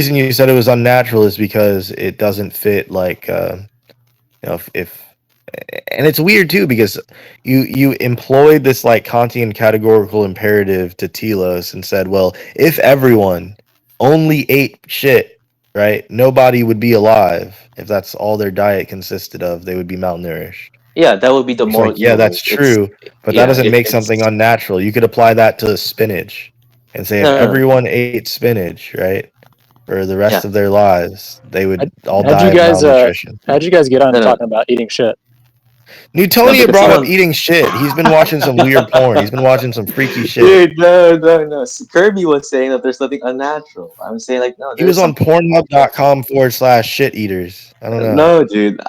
reason you said it was unnatural is because it doesn't fit like if and it's weird too because you employed this like Kantian categorical imperative to telos and said, well, if everyone only ate shit, right, nobody would be alive. If that's all their diet consisted of, they would be malnourished. Yeah, that would be the It's moral like, yeah, evil. that's true, but that doesn't make something unnatural. You could apply that to spinach and say if No. everyone ate spinach, right, for the rest of their lives, they would all How'd die you of guys malnutrition. how'd you guys get on No. talking about eating shit? Newtonia because brought up someone- eating shit. He's been watching some weird porn. He's been watching some freaky shit. Dude, no. Kirby was saying that there's nothing unnatural. I'm saying like no. He was on Pornhub.com/shit eaters. I don't know. No, dude.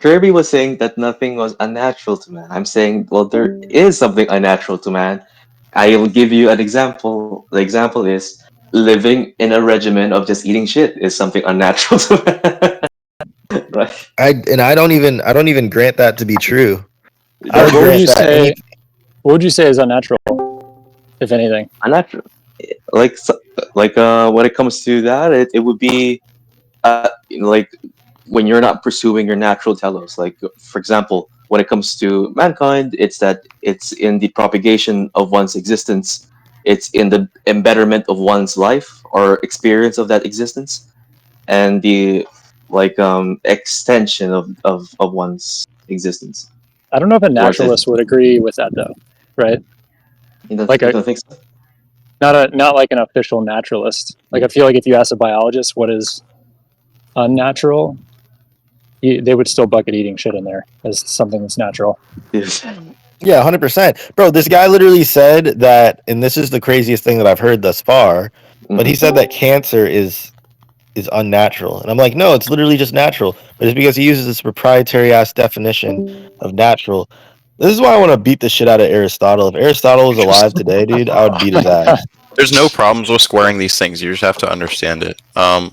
Kirby was saying that nothing was unnatural to man. I'm saying, well, there is something unnatural to man. I will give you an example. The example is living in a regimen of just eating shit is something unnatural to man. Right? I don't even grant that to be true. I What would would you grant that say? What would you say is unnatural, if anything? unnatural, like when it comes to that, it would be like when you're not pursuing your natural telos. Like for example, when it comes to mankind, it's that it's in the propagation of one's existence. It's in the embetterment of one's life or experience of that existence, and the extension of one's existence. I don't know if a Towards it. naturalist would agree with that though, right? You don't, Like you a- don't think so? Not like an official naturalist. Like I feel like if you ask a biologist what is unnatural, they would still bucket eating shit in there as something that's natural. Yes. Yeah, 100%. Bro, this guy literally said that, and this is the craziest thing that I've heard thus far, but he said that cancer is unnatural. And I'm like, no, it's literally just natural. But it's because he uses this proprietary ass definition of natural. This is why I want to beat the shit out of Aristotle. If Aristotle was alive today, dude, I would beat his ass. There's no problems with squaring these things. You just have to understand it.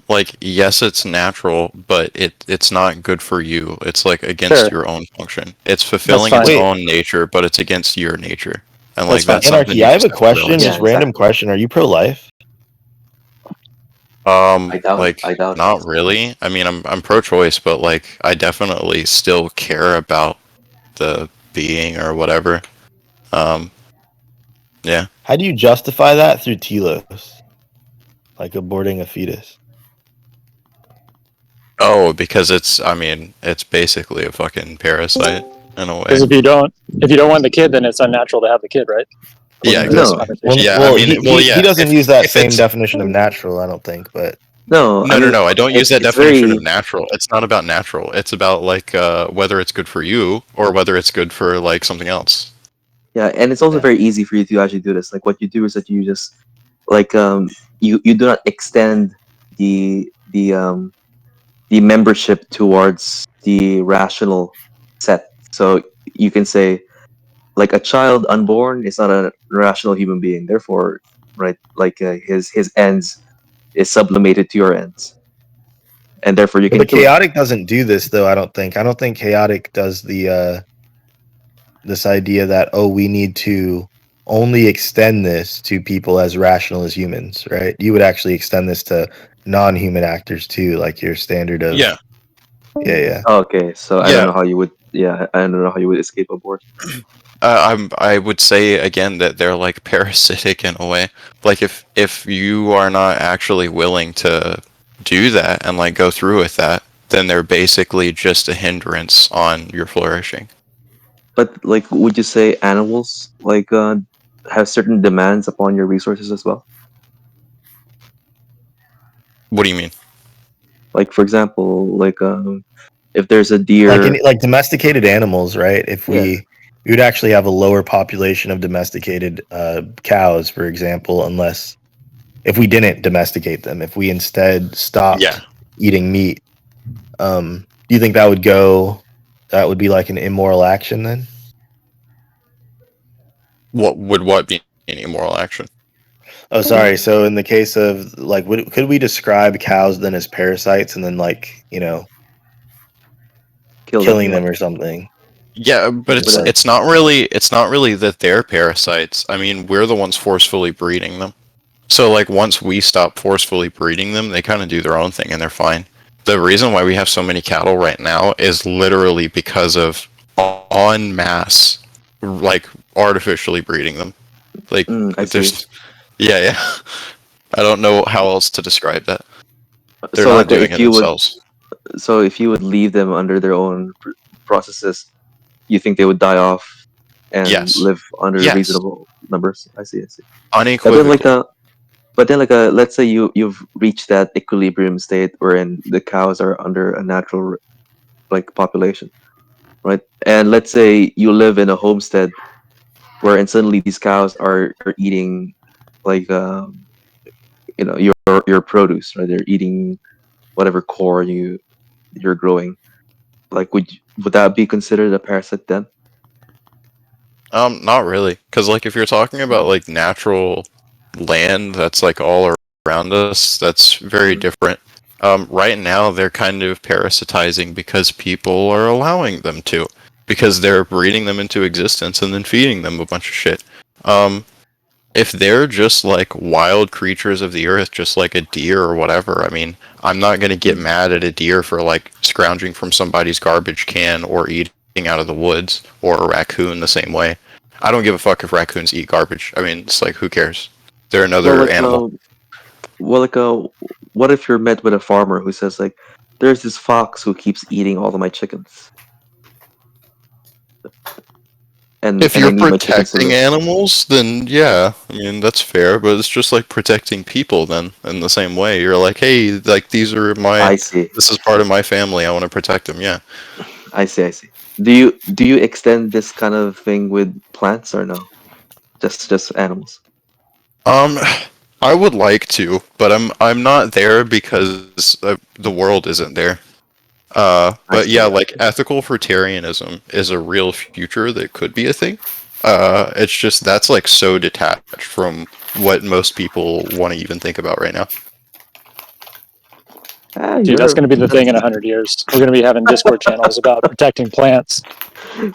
Like, yes, it's natural, but it's not good for you. It's like against your own function. It's fulfilling its own nature, but it's against your nature. And like that's Anarchy, I have a question, just random question. Are you pro-life? I doubt not really. I mean, I'm pro-choice, but like I definitely still care about the being or whatever. Yeah. How do you justify that through telos? Like aborting a fetus? Oh, because it's basically a fucking parasite in a way. Because if you don't want the kid, then it's unnatural to have the kid, right? Yeah, no. He doesn't use that same definition of natural, I don't think, but no. I don't use that definition of natural. It's not about natural. It's about like whether it's good for you or whether it's good for like something else. Yeah, and it's also very easy for you to actually do this. Like what you do is that you just you do not extend the membership towards the rational set. So you can say like a child unborn is not a rational human being. Therefore, right, like his ends is sublimated to your ends. And therefore you can But chaotic doesn't do this though, I don't think. I don't think chaotic does the this idea that we need to only extend this to people as rational as humans, right? You would actually extend this to non-human actors too, like your standard of yeah. Okay, so I don't know how you would I don't know how you would escape abort. I would say again that they're like parasitic in a way. Like if you are not actually willing to do that and like go through with that, then they're basically just a hindrance on your flourishing. But like, would you say animals like have certain demands upon your resources as well? What do you mean? Like, for example, like if there's a deer, like domesticated animals, right? If we would actually have a lower population of domesticated cows, for example, unless if we didn't domesticate them, if we instead stopped eating meat. Do you think that would be like an immoral action then? What be an immoral action? Oh, sorry. So in the case of like, could we describe cows then as parasites and then like, killing them or something? Yeah, but it's not really that they're parasites. I mean, we're the ones forcefully breeding them. So like once we stop forcefully breeding them, they kind of do their own thing and they're fine. The reason why we have so many cattle right now is literally because of en masse, like artificially breeding them. Like I see. there's, yeah. I don't know how else to describe that. They're So not like doing it themselves. if you would leave them under their own processes, you think they would die off and Yes. live under Yes. reasonable numbers? I see. But then Unequivocally. let's say you've reached that equilibrium state wherein the cows are under a natural like population, right? And let's say you live in a homestead wherein suddenly these cows are eating like your produce, right? They're eating whatever corn you're growing. Like would that be considered a parasite then? Not really, because like if you're talking about like natural land that's like all around us, that's very Mhm. different. Right now they're kind of parasitizing because people are allowing them to, because they're breeding them into existence and then feeding them a bunch of shit. Um, if they're just like wild creatures of the earth, just like a deer or whatever, I mean, I'm not gonna get Mhm. mad at a deer for like scrounging from somebody's garbage can or eating out of the woods, or a raccoon the same way. I don't give a fuck if raccoons eat garbage. I mean, it's like, who cares? They're Well, another like animal. well, like what if you're met with a farmer who says like, "There's this fox who keeps eating all of my chickens, If and I you're need my chickens to protecting live." animals, then yeah, I mean that's fair. But it's just like protecting people. Then in the same way, you're like, hey, like these are my, I see. this is part of my family. I want to protect them. Yeah. I see. Do you extend this kind of thing with plants or no? Just animals. Um, I would like to, but I'm not there because the world isn't there. I But yeah, see. like ethical fruitarianism is a real future that could be a thing. It's just that's like so detached from what most people want to even think about right now. Ah, Dude, that's you're going to be the thing in 100 years. We're going to be having Discord channels about protecting plants.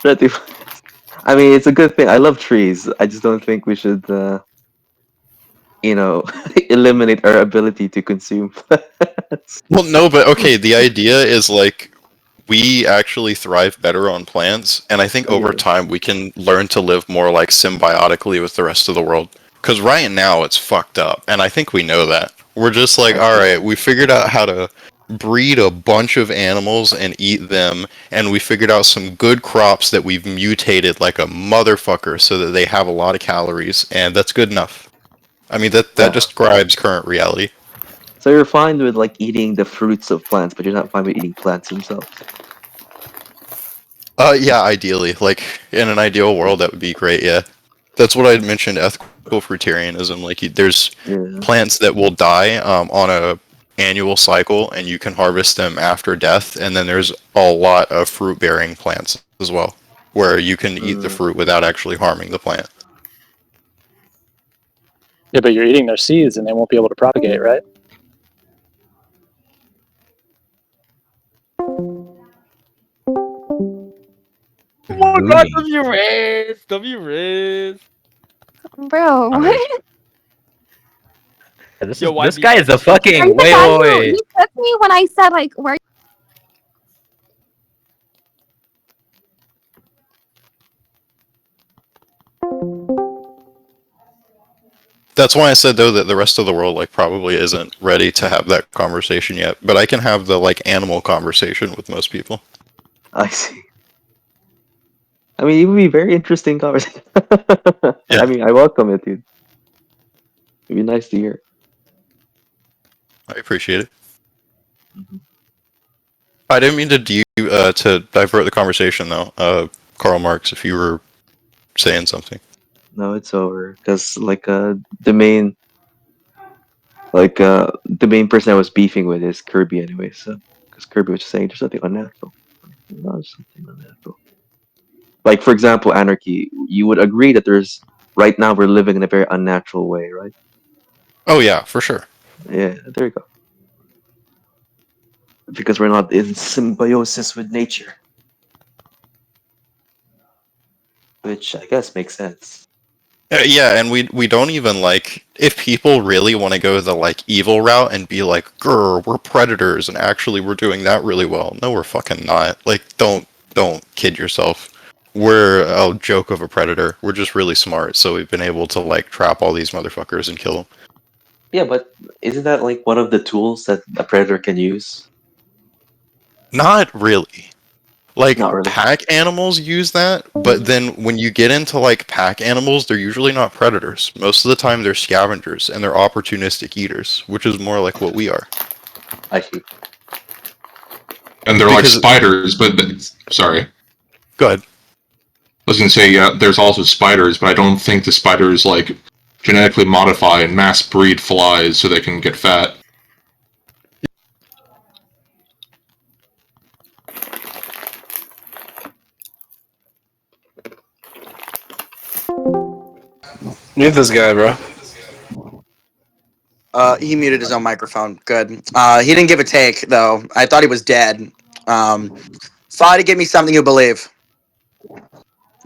pretty. I mean, it's a good thing. I love trees. I just don't think we should, eliminate our ability to consume plants. Well, no, but okay, the idea is like we actually thrive better on plants, and I think Oh yeah. over time we can learn to live more like symbiotically with the rest of the world. Because right now it's fucked up, and I think we know that. We're just like, I see. alright, we figured out how to breed a bunch of animals and eat them, and we figured out some good crops that we've mutated like a motherfucker so that they have a lot of calories, and that's good enough. I mean, that Yeah. describes current reality. So you're fine with like eating the fruits of plants, but you're not fine with eating plants themselves. Yeah, ideally. Like, in an ideal world, that would be great, yeah. That's what I'd mentioned, ethical fruitarianism. Like, there's Yeah. plants that will die on a annual cycle, and you can harvest them after death, and then there's a lot of fruit-bearing plants as well, where you can eat the Mm. fruit without actually harming the plant. Yeah, but you're eating their seeds and they won't be able to propagate, right? Oh my god, Moody. W-Riz! Bro, Alright. what? Yeah, this Yo, is this YB, guy is a Are fucking you the wait, guy wait, who wait. you took me when I said like where? That's why I said, though, that the rest of the world, like, probably isn't ready to have that conversation yet. But I can have the, like, animal conversation with most people. I see. I mean, it would be very interesting conversation. Yeah. I mean, I welcome it, dude. It'd be nice to hear. I appreciate it. Mhm. I didn't mean to divert the conversation though. Karl Marx, if you were saying something. No, it's over. Cause like the main person I was beefing with is Kirby anyway. So, because Kirby was just saying there's something unnatural. No, there's something unnatural. Like for example, anarchy. You would agree that there's right now we're living in a very unnatural way, right? Oh yeah, for sure. Yeah, there you go. Because we're not in symbiosis with nature, which I guess makes sense. Yeah, and we don't even like if people really want to go the like evil route and be like, "Grr, we're predators," and actually we're doing that really well. No, we're fucking not. Like, don't kid yourself. We're a joke of a predator. We're just really smart, so we've been able to like trap all these motherfuckers and kill them. Yeah, but isn't that like one of the tools that a predator can use? Not really. Like, Not really. pack animals use that, but then when you get into like pack animals, they're usually not predators. Most of the time, they're scavengers and they're opportunistic eaters, which is more like what we are. I see. And they're like Because- spiders, but sorry. Go ahead. I was gonna say, yeah, there's also spiders, but I don't think the spiders like genetically modify and mass breed flies so they can get fat. Mute this guy, bro. He muted his own microphone. Good. He didn't give a take though. I thought he was dead. Fadi, give me something you believe.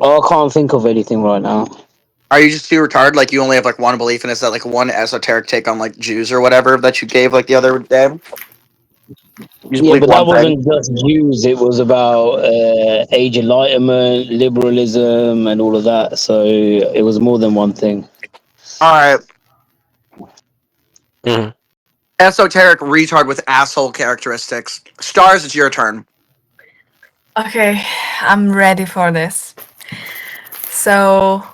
Oh, I can't think of anything right now. Are you just too retarded? Like you only have like one belief, and it's that like one esoteric take on like Jews or whatever that you gave like the other day? You just Yeah, believe but that one thing? wasn't just Jews. It was about age enlightenment, liberalism, and all of that. So it was more than one thing. All right. Mhm. Esoteric retard with asshole characteristics. Stars, it's your turn. Okay, I'm ready for this. So,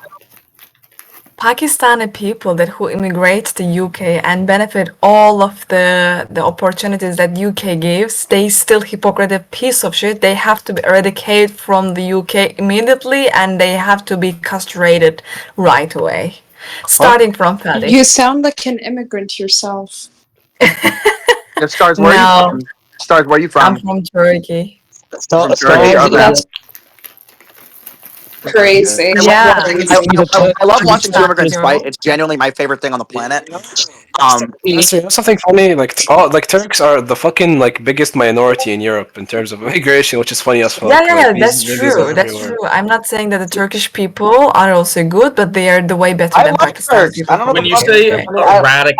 Pakistani people that who immigrate to UK and benefit all of the opportunities that UK gives, they still hypocrite piece of shit. They have to be eradicated from the UK immediately, and they have to be castrated right away. Starting from Fadi. You sound like an immigrant yourself. Stars, where are you No, from? Stars, where are you I'm from? from Turkey. From Stars, Turkey? Okay. That's crazy. Yeah. I love watching two Exactly. immigrants fight. It's genuinely my favorite thing on the planet. Honestly, you know something funny? Like Turks are the fucking like biggest minority in Europe in terms of immigration, which is funny as fuck. Yeah, Like, that's these niggas true. are That's everywhere. true. I'm not saying that the Turkish people are also good, but they are the way better I than love Pakistani Turks. people. I don't know When the you fuck. say I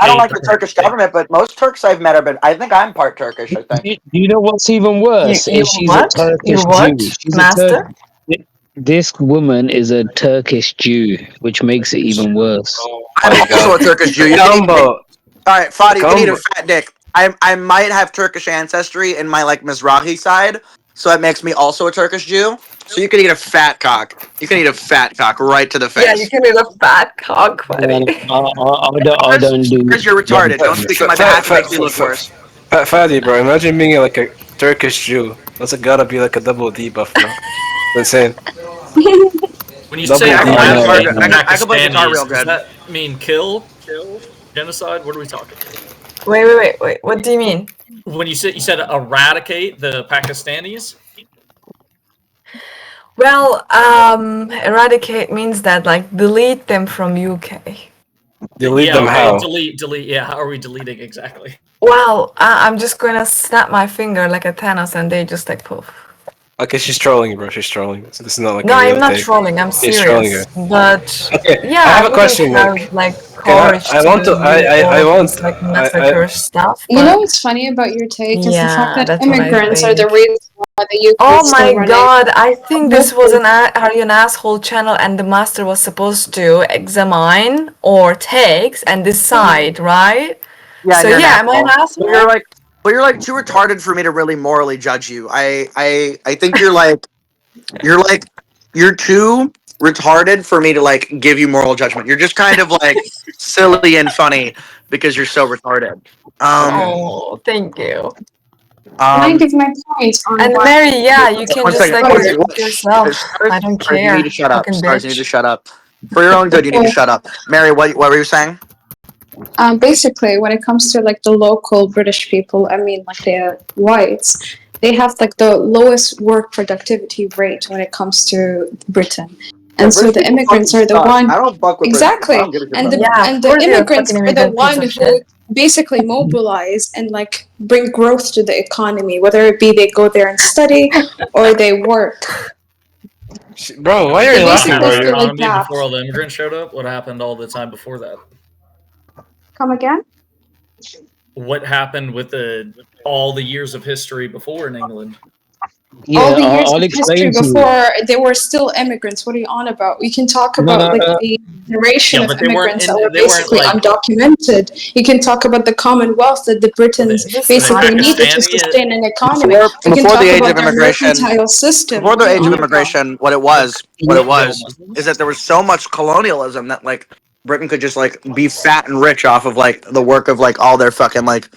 don't like the Turkish government, but most Turks I've met have been. I think I'm part Turkish. I think. Do you know what's even worse? You Is she's what? a Turkish You what, Jew. She's master? This woman is a Turkish Jew, which makes it even worse. I'm also a Turkish Jew. You can eat, Combo. all right, Fadi, you can eat a Combo. fat dick. I might have Turkish ancestry in my like Mizrahi side, so that makes me also a Turkish Jew. So you can eat a fat cock. You can eat a fat cock right to the face. Yeah, you can eat a fat cock, Man, buddy. I don't do. Because you're retarded. Don't speak on my behalf. It makes me look worse. Fadi, bro, imagine being like a Turkish Jew. That's gotta be like a double debuff, bro. Insane. When you Double say D. I Pakistanis, can play guitar real does good. that mean kill, genocide? What are we talking? Wait. What do you mean? When you said eradicate the Pakistanis. Well, eradicate means that like delete them from UK. Delete Yeah, them okay, how? delete. Yeah, how are we deleting exactly? Well, I'm just gonna snap my finger like a Thanos, and they just like poof. Okay, she's trolling you, bro. She's trolling. This is not like No, a real I'm not take. trolling. I'm She's trolling serious. you. But Okay, yeah, I have a wouldn't question. have like Okay, courage I want to. do all I of want. this like massacre stuff. You know But what's funny about your take is the fact yeah, that that's what I immigrants are the think. reason why the UK Oh is still my running. god, I think this was an asshole channel, and the master was supposed to examine or takes and decide, right? Yeah, So and you're yeah, am I an asshole. asshole? But you're like too retarded for me to really morally judge you. I think you're too retarded for me to like give you moral judgment. You're just kind of like silly and funny because you're so retarded. Oh, thank you. Can I give my points on And why? Mary, yeah, you can One just second. like One repeat second. yourself. Stars, I don't Stars, you need care, to shut up. fucking Stars, you need to bitch. shut up. For your own good, you need to shut up. Mary, what were you saying? Basically, when it comes to like the local British people, I mean, like the whites, they have like the lowest work productivity rate when it comes to Britain, and so the immigrants are the one. I don't fuck with Exactly, and the immigrants are the one who basically mobilize and like bring growth to the economy, whether it be they go there and study or they work. Bro, why are They you laughing, basically bro? feel like Economy that. before all the immigrants showed up? What happened all the time before that? Come again? What happened with all the years of history before in England? Yeah, All the years I'll of history explain to you. before they were still immigrants. What are you on about? We can talk No, about no, like the generation Yeah, of but they weren't immigrants that were they weren't basically like undocumented. You can talk about the Commonwealth that the Britons Are they basically needed to Pakistani? sustain an economy. Before, We can before the talk age about of their immigration, mercantile system. before the What are you age of on about? immigration, what it They were was, Muslims? is that there was so much colonialism that like Britain could just like be fat and rich off of like the work of like all their fucking like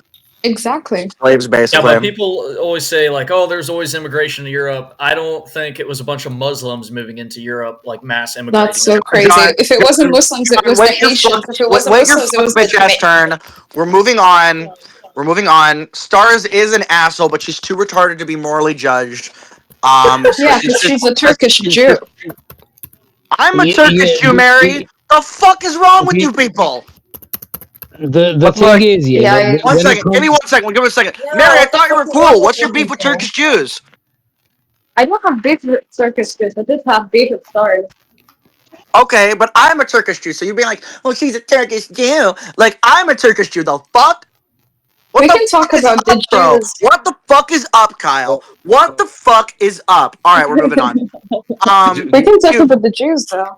Exactly. slaves, Yeah, basically. but people always say like, "Oh, there's always immigration to Europe." I don't think it was a bunch of Muslims moving into Europe, like mass immigrating. That's so crazy. John, If it wasn't Muslims, it was the wait your Haitians. fuck, If it wasn't wait your Muslims, it fuck was the bitch ass turn. We're moving on. We're moving on. Stars is an asshole, but she's too retarded to be morally judged. So Yeah, because she's a Turkish Jew. I'm a Yeah, Turkish Jew, Mary. The fuck is wrong with yeah, you people? the But thing like, is, yeah, Yeah, one when it second. Give me comes, 1 second. Give me a second. Yeah, Mary, I what the thought you were fuck is wrong cool. with What's you your beef with people? Turkish Jews? I don't have beef with Turkish Jews. I just have beef with stars. Okay, but I'm a Turkish Jew, so you'd be like, "Oh, she's a Turkish Jew." Like, I'm a Turkish Jew. The fuck? What We the can talk fuck is about the up, bro? Jews. What the fuck is up, Kyle? What the fuck is up? All right, we're moving on. We can talk Jew. about the Jews, though.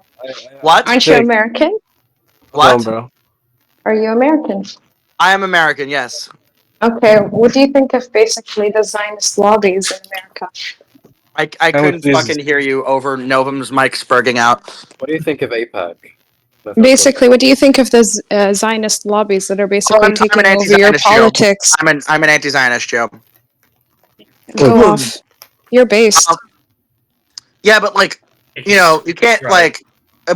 What? Aren't you American? Hold on, What? bro. Are you American? I am American. Yes. Okay, what do you think of basically the Zionist lobbies in America? I Can we couldn't please? fucking hear you over Novum's mic spurging out. What do you think of APAC? Basically, what do you think of the Zionist lobbies that are Oh, basically I'm an taking over your anti-Zionist Jew. politics? I'm an anti-Zionist Jew. Go off. You're based. Yeah, but like, you know, you can't Right. like,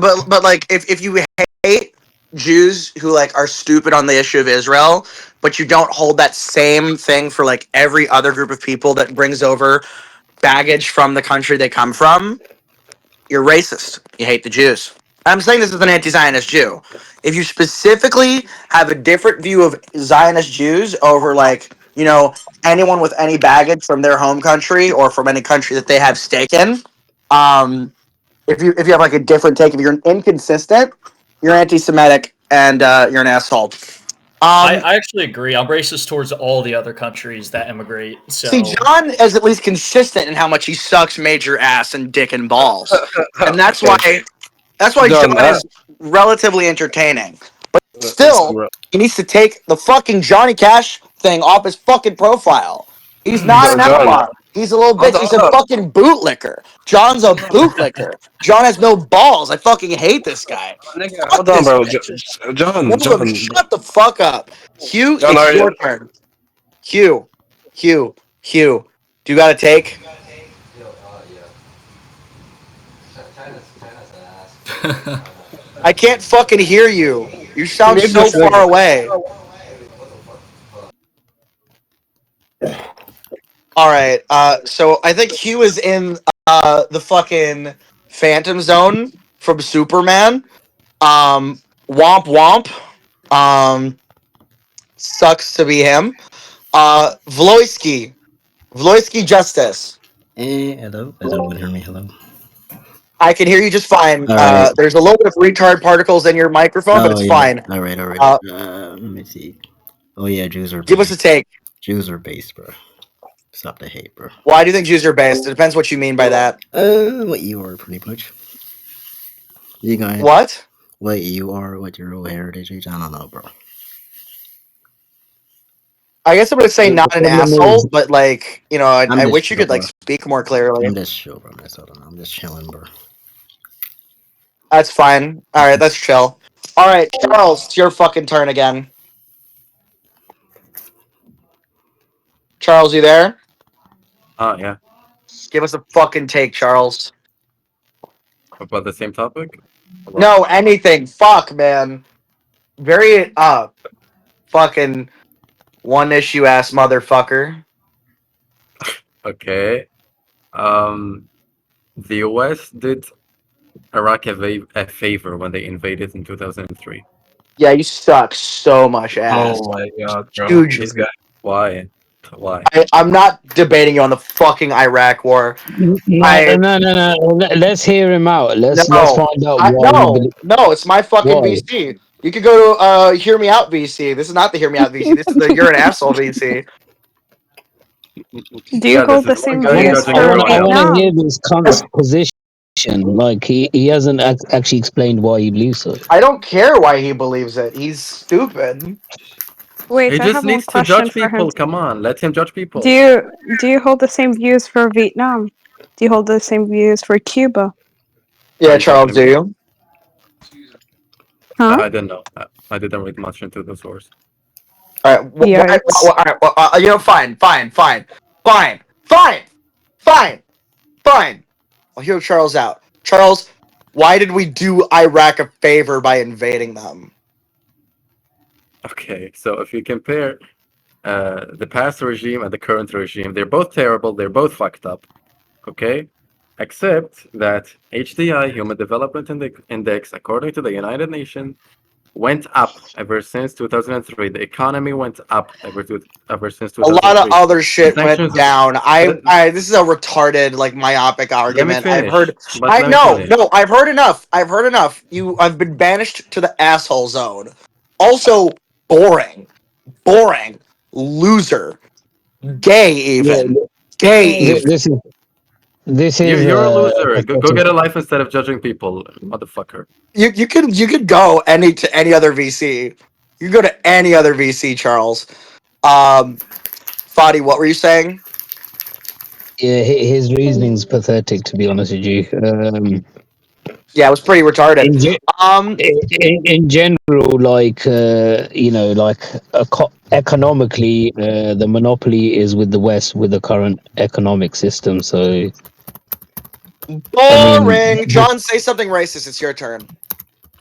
but like, if you hate Jews who like are stupid on the issue of Israel, but you don't hold that same thing for like every other group of people that brings over baggage from the country they come from, you're racist. You hate the Jews. I'm saying this as an anti-Zionist Jew. If you specifically have a different view of Zionist Jews over like, you know, anyone with any baggage from their home country or from any country that they have stake in, if you have like a different take, if you're inconsistent, you're anti-Semitic and you're an asshole. I actually agree. I'm racist towards all the other countries that immigrate. So See, John is at least consistent in how much he sucks major ass and dick and balls, and that's why John, John is relatively entertaining. But listen, still, bro. he needs to take the fucking Johnny Cash thing off his fucking profile. He's not an John, outlaw. He's a little hold bitch. on, He's hold a on. fucking bootlicker. John's a bootlicker. John has no balls. I fucking hate this guy. Nigga, Fuck hold on, this bro. bitch. John, Novum, John, shut the fuck up. Hugh, John, it's are you? your turn. Hugh, Hugh. Do you got a take? I can't fucking hear you. You sound Mute so this far nigga. away. All right. So I think Hugh is in the fucking Phantom Zone from Superman. Womp womp. Sucks to be him. Vloisky Justice. Hello? Does everyone hear me? Hello? I can hear you just fine. Alright. There's a little bit of retard particles in your microphone, but Oh, it's yeah. fine. Alright. Uh, Let me see. Oh, yeah, Jews are Give us a based. take. Jews are based, bro. Stop the hate, bro. Why do you think Jews are based? It depends what you mean by that. What you are, pretty much. You guys. What? What you are, what your real heritage is, I don't know, bro. I guess I'm gonna say not an asshole, but like, you know, I just wish you chill, could like bro. speak more clearly. I'm just chill, bro. I'm just chilling, bro. That's fine. All right, that's chill. All right, Charles, it's your fucking turn again. Charles, you there? Oh, yeah. Give us a fucking take, Charles. About the same topic? No, anything. Fuck, man. Vary it up. Fucking one issue ass motherfucker. Okay. The US did Iraq a favor when they invaded in 2003. Yeah, you suck so much ass. Oh my god, bro. Huge. This guy. Why? Why? I'm not debating you on the fucking Iraq war. No, I no. Let's hear him out. Let's no, find out why he believes. no. It's my fucking Why? VC. You could go to Hear Me Out VC. This is not the Hear Me Out VC. This is the You're an Asshole VC. Do you hold the This is one same guy views judging for everyone I else. want to hear Vietnam? this cunt's position. Like he hasn't actually explained why he believes so. I don't care why he believes it. He's stupid. Wait, He I just have one needs to question judge for him. people. Come on, let him judge people. Do you hold the same views for Vietnam? Do you hold the same views for Cuba? Yeah, Are you Charles, talking do to me? you? Huh? I didn't know. I didn't read much into the source. All right. Yikes. All right. Well, you know, fine. I'll hear Charles out. Charles, why did we do Iraq a favor by invading them? Okay, so if you compare the past regime and the current regime, they're both terrible. They're both fucked up. Okay, except that HDI, Human Development Index, according to the United Nations, went up ever since 2003. The economy went up ever since A lot of 2003. other shit went Sanctions. down. This is a retarded, like, myopic Let me argument. I've finish. heard. But let me finish. No. I've heard enough. I've been banished to the asshole zone. Also, boring, loser, gay, even gay, even. This is You're a loser. Go pathetic. get a life instead of judging people, motherfucker. You could go to any other VC. You can go to any other VC, Charles. Fadi, what were you saying? Yeah, his reasoning's pathetic, to be honest with you. Yeah, it was pretty retarded. In general, like economically, the monopoly is with the West with the current economic system. So, Boring. John, say something racist. It's your turn.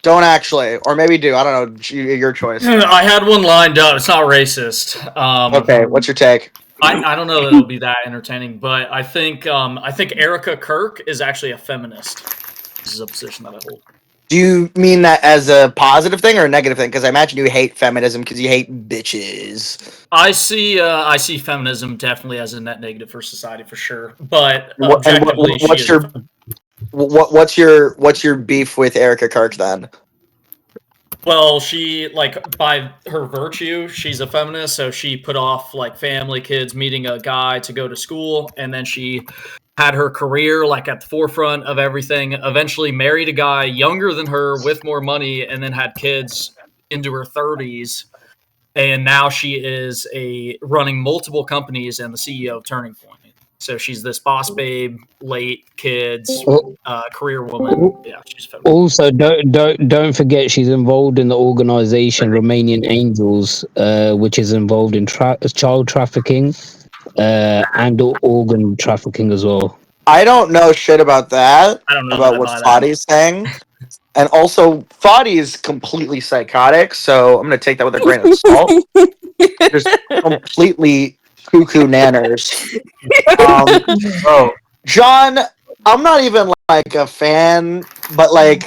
Don't actually, or maybe do. I don't know. Your choice. I had one lined up. It's not racist. Okay, what's your take? I don't know that it'll be that entertaining, but I think Erica Kirk is actually a feminist. This is a position that I hold. Do you mean that as a positive thing or a negative thing? Because I imagine you hate feminism because you hate bitches. I see feminism definitely as a net negative for society for sure, but objectively, what's your beef with Erica Kirk then? Well, she, like, by her virtue, she's a feminist, so she put off, like, family, kids, meeting a guy to go to school, and then she had her career, like, at the forefront of everything, eventually married a guy younger than her with more money, and then had kids into her 30s, and now she is running multiple companies and the CEO of Turning Point. So she's this boss babe, late kids, career woman. Yeah, she's feminist. also don't forget she's involved in the organization Romanian Angels, which is involved in child trafficking and organ trafficking as well. I don't know shit about that. I don't know about that what about that. Fadi's saying. And also, Fadi is completely psychotic, so I'm gonna take that with a grain of salt. Just completely cuckoo nanners. John, I'm not even like a fan, but like,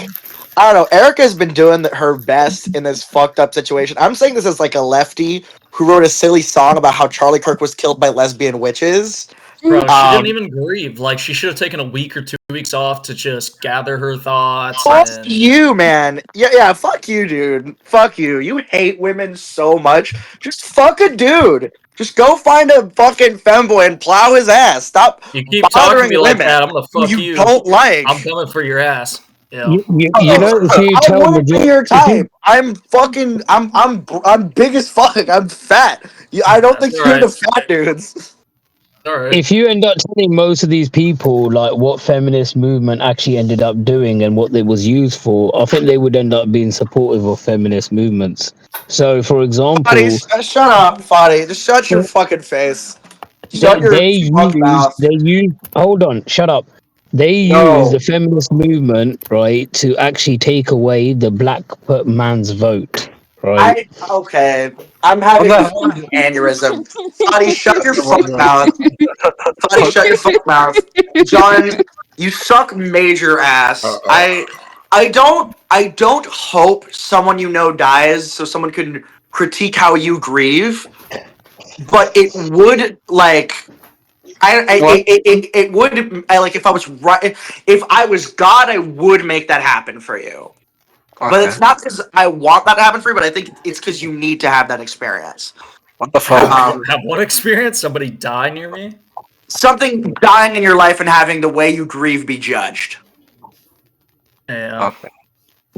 I don't know. Erica's been doing her best in this fucked up situation. I'm saying this as like a lefty who wrote a silly song about how Charlie Kirk was killed by lesbian witches. Bro, she didn't even grieve. Like, she should have taken a week or 2 weeks off to just gather her thoughts. Fuck you, man. Yeah, fuck you, dude. Fuck you. You hate women so much. Just fuck a dude. Just go find a fucking femboy and plow his ass. Stop You keep talking to bothering me like women that, I'm gonna fuck you. don't like. I'm coming for your ass. Yeah. You know, if you I tell wouldn't be your type. I'm big as fuck. I'm fat. I don't think you're the fat dudes. If you end up telling most of these people like what feminist movement actually ended up doing and what it was used for, I think they would end up being supportive of feminist movements. So, for example, Fadi, shut up, Fadi. Just shut your fucking face. Shut your fuck mouth. Hold on, shut up. They used the feminist movement, right, to actually take away the black man's vote, right? Okay. I'm having a fucking aneurysm. Fadi, shut your fuck mouth. Fadi, shut your fuck mouth. John, you suck major ass. I don't hope someone you know dies so someone can critique how you grieve. but it would like. What? It would like if I was right, if I was God, I would make that happen for you. But Okay. it's not because I want that to happen for you, but I think it's because you need to have that experience. What the fuck? Have what experience? Somebody die near me? Something dying in your life and having the way you grieve be judged. Yeah. Okay.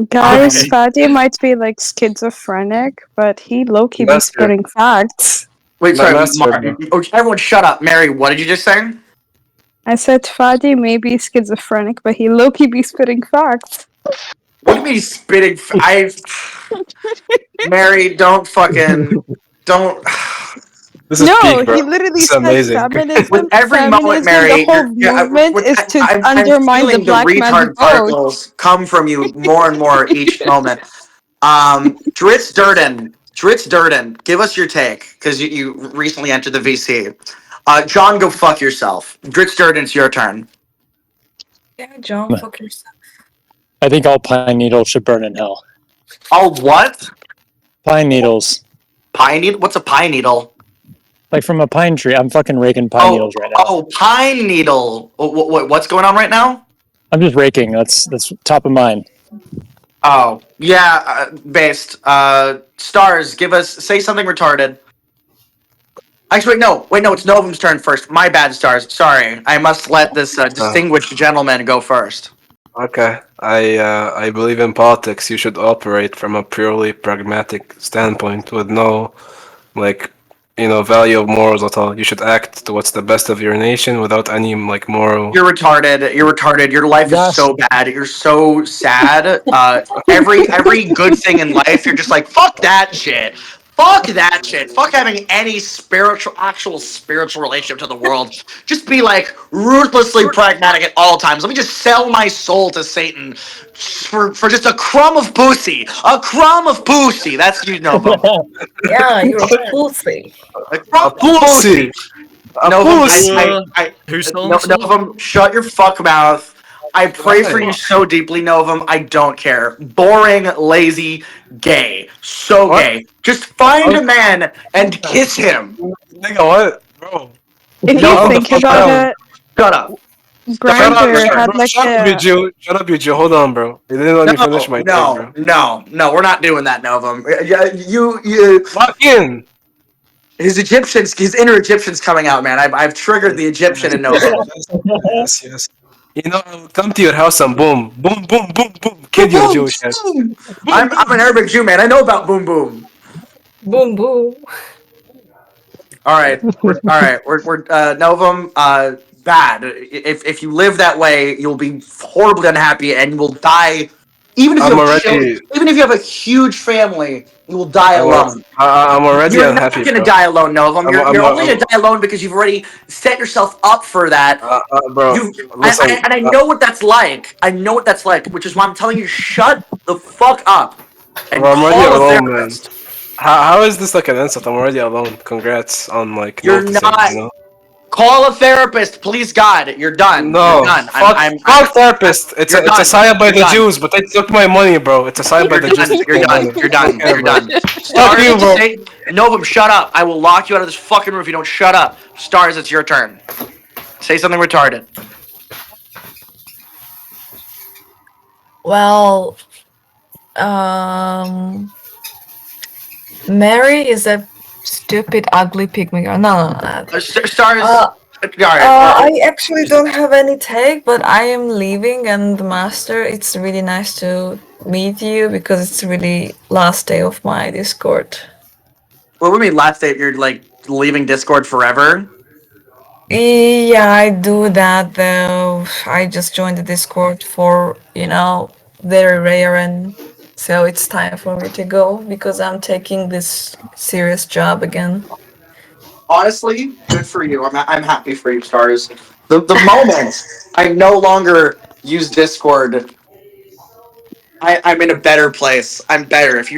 Guys, Okay. Fadi might be like schizophrenic, but he low-key be Master. spitting facts. Wait, sorry, Master, Mark. bro. Everyone, shut up. Mary, what did you just say? I said Fadi may be schizophrenic, but he low-key be spitting facts. What do you mean spitting? Mary, don't fucking don't. This is No, peak, bro. he literally This is said amazing. With every moment, feminism, Mary, the whole movement is to undermine the feeling the black man's retard vote. particles come from you more and more each moment. Dritz Durden, give us your take because you recently entered the VC. John, go fuck yourself. Dritz Durden, it's your turn. Yeah, John, fuck yourself. I think all pine needles should burn in hell. All what? Pine needles. Pine needle? What's a pine needle? Like from a pine tree. I'm fucking raking pine needles right now. Oh, pine needle. What's going on right now? I'm just raking. That's top of mind. Oh, yeah, based. Stars, say something retarded. Actually, wait, no, it's Novum's turn first. My bad, Stars. Sorry, I must let this distinguished gentleman go first. Okay. I believe in politics. You should operate from a purely pragmatic standpoint with no, like, value of morals at all. You should act to what's the best of your nation without any moral. You're retarded. You're retarded. Your life is so bad. You're so sad. Every good thing in life, you're just like, fuck that shit. Fuck that shit. Fuck having any actual spiritual relationship to the world. Just be like ruthlessly pragmatic at all times. Let me just sell my soul to Satan for just a crumb of pussy. A crumb of pussy. That's you, Novum. Yeah, you're a pussy. A crumb of pussy. Novum, Novum, shut your fuck mouth. I pray for you so deeply, Novum. I don't care. Boring, lazy, gay. So gay. Just find a man and kiss him. Nigga, what? Bro. If you think about it, Shut up. Grindr had like Shut up, you Jew. Shut up, you Jew. Hold on, bro. You didn't let me finish my take, bro. No, we're not doing that, Novum. You lock in. His inner Egyptian's coming out, man. I've triggered the Egyptian in Novum. Yes. I will come to your house and boom, boom, boom, boom, boom, kid you Jewish ass. I'm an Arabic Jew, man. I know about boom, boom. Boom, boom. All right, we're Novum. Bad. If you live that way, you'll be horribly unhappy and you will die. Even if you have a huge family, you will die alone. I'm already You're unhappy. You're not gonna die alone, Novum. You're only gonna die alone because you've already set yourself up for that. Bro, I know what that's like. I know what that's like, which is why I'm telling you, shut the fuck up and I'm already call a alone, therapist. man. How is this like an insult? I'm already alone. Congrats on You're noticing, not. Call a therapist, please, God. You're done. No, You're done. fuck therapist. It's a sign by the Jews, but they took my money, bro. It's a sign by the Jews. You're done. You're done. You're done. Fuck you, bro. Novum, shut up. I will lock you out of this fucking room if you don't shut up. Stars, it's your turn. Say something retarded. Well, Mary is a stupid, ugly pygmy girl. No. Stars. I actually don't have any take, but I am leaving. And Master, it's really nice to meet you because it's really last day of my Discord. What would mean last day? You're like leaving Discord forever? Yeah, I do that though. I just joined the Discord for, very rare, and so it's time for me to go because I'm taking this serious job again. Honestly, good for you. I'm happy for you, Stars. The moment I no longer use Discord, I'm in a better place. I'm better. If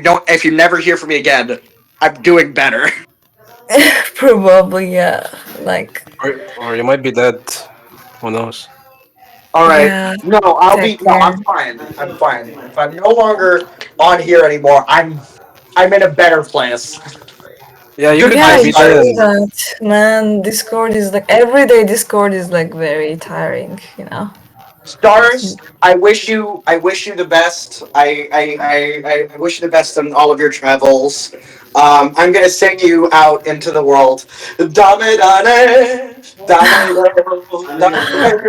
you never hear from me again, I'm doing better. Probably, yeah. Or you might be dead. Who knows? All right. Yeah, No, I'm fine. I'm fine. If I'm no longer on here anymore, I'm in a better place. Yeah, you could Yeah, I type it feel in. that. Man, Discord is like everyday Discord is like very tiring, you know. Stars, I wish you the best. I wish you the best on all of your travels. I'm gonna sing you out into the world. Dame dame,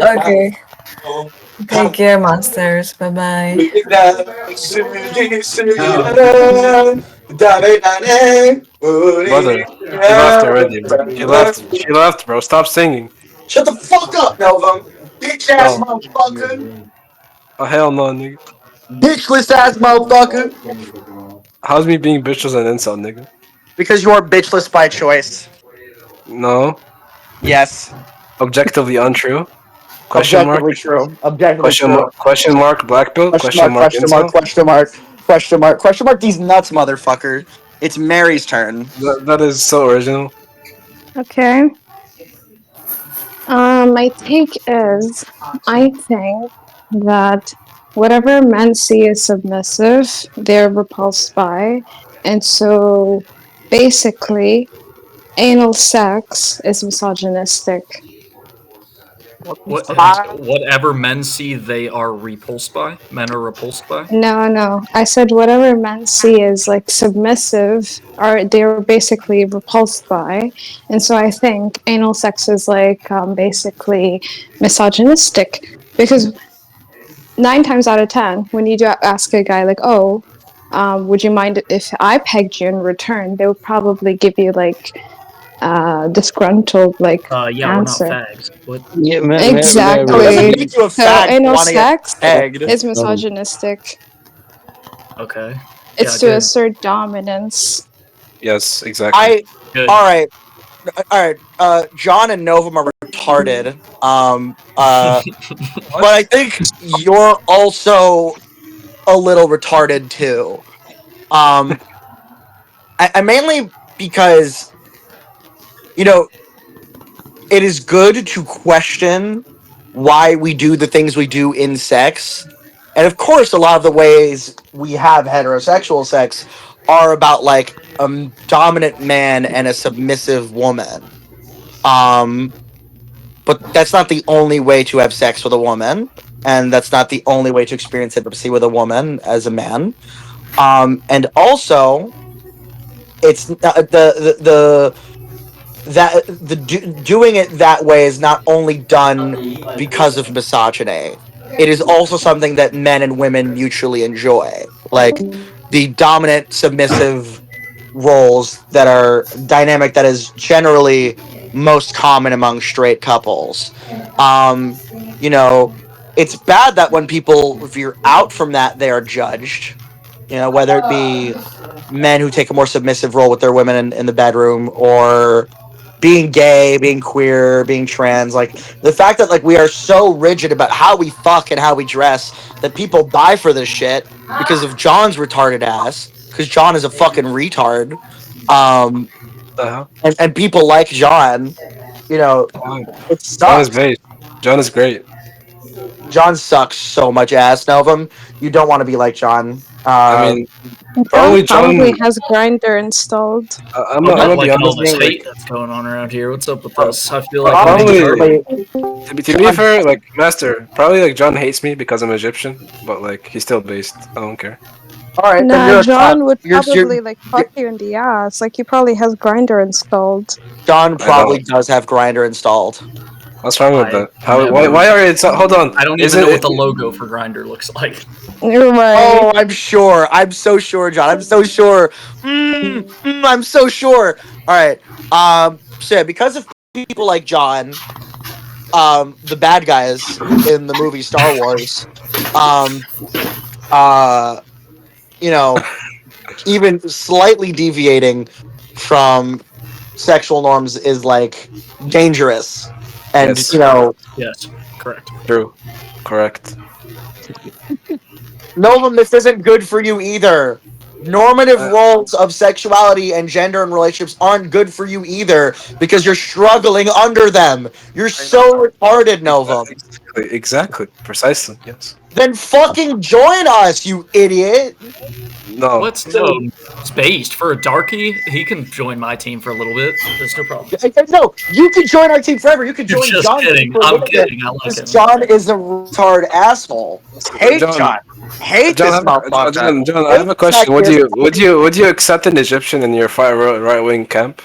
Okay. Take care, monsters. Bye bye. Brother, he left already, bro. He left. She left, bro. Stop singing. Shut the fuck up, Novum. Bitch ass No. motherfucker. Oh, hell no, nigga. Bitchless ass motherfucker. How's me being bitches an insult, nigga? Because you are bitchless by choice. No. Yes. Objectively untrue. Question mark? Objectively true. Objectively Question mark? true. Question mark? Black belt? Question Question mark, mark? question mark, Insult? question mark, question mark, question mark, these nuts, motherfucker. It's Mary's turn. That is so original. Okay. My take is, I think that whatever men see as submissive, they're repulsed by, and so basically, anal sex is misogynistic. Whatever men see, they are repulsed by. Men are repulsed by. No, I said whatever men see as like submissive, are they're basically repulsed by, and so I think anal sex is like basically misogynistic because 9 times out of 10, when you do ask a guy like, "Oh, would you mind if I pegged you in return?" They would probably give you like disgruntled like Yeah, we're not answer. fags. What? Yeah, No, it doesn't Exactly. make you a So fag anal want to get sex pegged. is misogynistic. Okay. It's to assert dominance. Yes, exactly. All right. John and Novum are retarded. But I think you're also a little retarded too. I mainly because you know it is good to question why we do the things we do in sex, and of course, a lot of the ways we have heterosexual sex are about like a dominant man and a submissive woman. Um, but that's not the only way to have sex with a woman, and that's not the only way to experience intimacy with a woman as a man. And also, it's the that doing it that way is not only done because of misogyny. It is also something that men and women mutually enjoy, like the dominant submissive roles that are dynamic that is generally most common among straight couples. Um, you know, it's bad that when people veer out from that, they are judged. You know, whether it be men who take a more submissive role with their women in the bedroom, or being gay, being queer, being trans. Like the fact that like we are so rigid about how we fuck and how we dress that people die for this shit because of John's retarded ass. Because John is a fucking retard. And people like John. You know, it John is sucks. great. John is great. John sucks so much ass, Novum. You don't want to be like John. I mean, John probably probably John. has Grinder installed. I'm I'm not gonna be liking all honest, this bro. Like, hate that's going on around here. What's up with this? I feel like I'm being probably. targeted. To be fair, like Master, probably like John hates me because I'm Egyptian, but like he's still based. I don't care. All right, then Nah, you're a cunt. John would You're probably like fuck you in the ass. Like he probably has Grinder installed. John I probably don't. does have Grinder installed. What's wrong with that? How? never- Why are it? So, hold on. I don't even Isn't know what it? the logo for Grinder looks like. You're right. Oh, I'm sure. I'm so sure, John. I'm so sure. I'm so sure. All right. So yeah, because of people like John, the bad guys in the movie Star Wars, um, uh, you know, even slightly deviating from sexual norms is like dangerous, and Yes. you know, Yes, correct. True. Correct. Novum, this isn't good for you either. Normative roles of sexuality and gender and relationships aren't good for you either because you're struggling under them. You're so retarded, Novum. Exactly. Precisely. Yes. Then fucking join us, you idiot. No. What's it's based for a darky? He can join my team for a little bit. There's no problem. No, you can join our team forever. You can You're join just John's team kidding. for a I'm little bit. kidding. I like Because it. John is a retard asshole. Hate John. Hate this motherfucker. John, I have a question. Would you accept an Egyptian in your far right wing camp?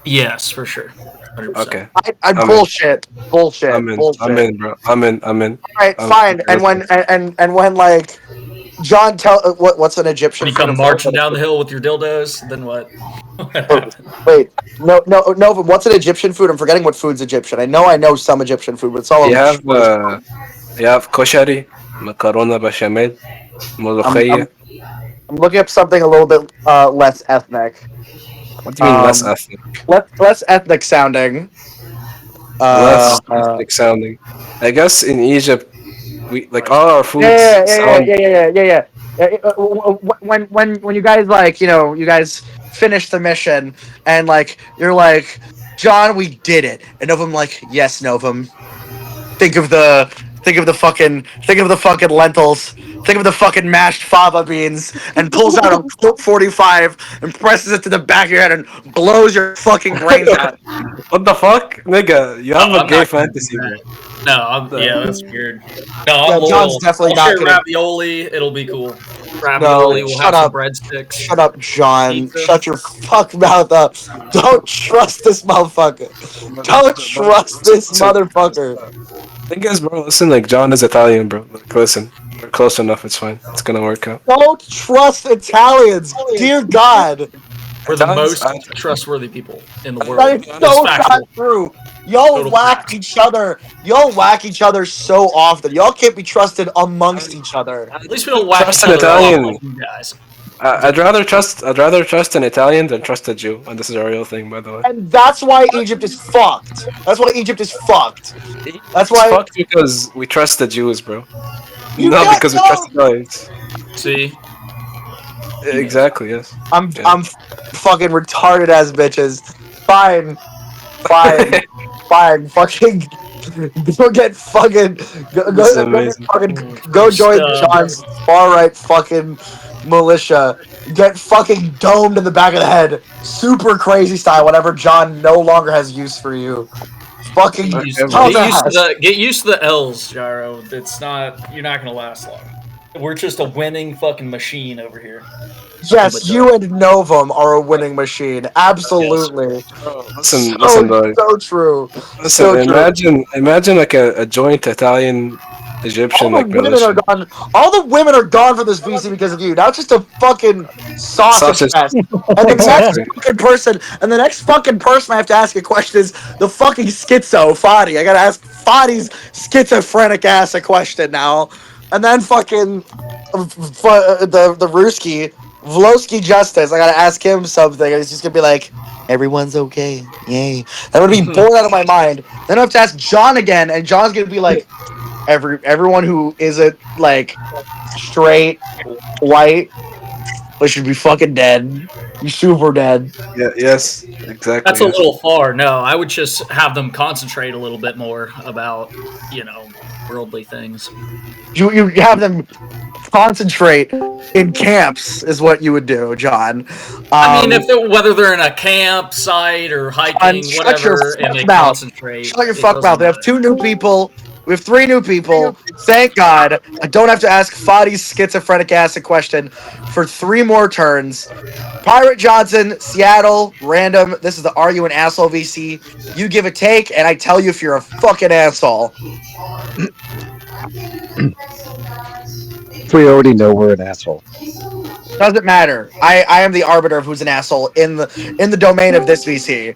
Yes, for sure. 100%. Okay. I bullshit. Bullshit. I'm in. Bullshit. I'm in, bro. I'm in. All right, fine. And when like John what's an Egyptian? When you come marching down the hill with your dildos, then what? Wait, no. What's an Egyptian food? I'm forgetting what food's Egyptian. I know some Egyptian food, but it's all. You have koshari, macarona bechamel, molokhia. I'm looking up something a little bit less ethnic. What do you mean less ethnic? Less ethnic sounding. Less ethnic sounding. I guess in Egypt, we like all our foods. Yeah. When you guys like you guys finish the mission and like you're like, John, we did it, and Novum like, yes, Novum. Think of the fucking lentils. Think of the fucking mashed fava beans, and pulls out a Colt 45 and presses it to the back of your head and blows your fucking brains out. What the fuck, nigga? You have a gay fantasy, bro. No, that's weird. No, I'm Yeah, John's definitely I'll not share gonna- ravioli. It'll be cool. Ravioli. We'll have some breadsticks. Shut up, John. Shut your fuck mouth up. Don't trust this motherfucker. Don't trust this motherfucker. Thing is, bro, listen, like John is Italian, bro. Like, listen, we're close enough. It's fine. It's gonna work out. Don't trust Italians. Dear God. We're the most trustworthy people in the world. That is so not true. Y'all whack each other. Y'all whack each other so often. Y'all can't be trusted amongst each other. At least we don't whack Trust each an other off Italian. like you guys. I'd rather trust an Italian than trust a Jew, and this is a real thing, by the way. And that's why Egypt is fucked. That's why Egypt is fucked. That's why. It's fucked because we trust the Jews, bro. You Not got- because we no! trust Italians. See? Exactly. Yes. I'm fucking retarded ass bitches. Fine. Fucking go get fucking go join John's far right fucking militia. Get fucking domed in the back of the head. Super crazy style. Whatever John no longer has use for you. Fucking Get used to the L's, Gyro. It's not. You're not gonna last long. We're just a winning fucking machine over here. Yes, you and Novum are a winning machine. Absolutely. Listen, so true. Listen, So true. imagine like a joint Italian Egyptian All like the women militia. are gone. All the women are gone for this VC because of you. Now it's just a fucking sausage fest. And the next fucking person, I have to ask a question is the fucking schizo Fadi. I gotta ask Fadi's schizophrenic ass a question now, and then fucking the Ruski Vlosky Justice. I gotta ask him something, and he's just gonna be like, "Everyone's okay, yay." That would be bored out of my mind. Then I have to ask John again, and John's gonna be like, everyone who isn't like straight white, but should be fucking dead. You super dead. Yeah. Yes. Exactly. That's a little far. No, I would just have them concentrate a little bit more about, worldly things. You have them concentrate in camps is what you would do, John. I mean, whether they're in a campsite or hiking, Shut your whatever, and they fuck mouth. concentrate. Shut your fuck mouth. We have 2 new people. We have 3 new people. Thank God. I don't have to ask Fadi's schizophrenic ass a question for 3 more turns. Pirate Johnson, Seattle, random. This is the Are You an Asshole VC. You give a take, and I tell you if you're a fucking asshole. We already know we're an asshole. Doesn't matter. I am the arbiter of who's an asshole in the domain of this VC.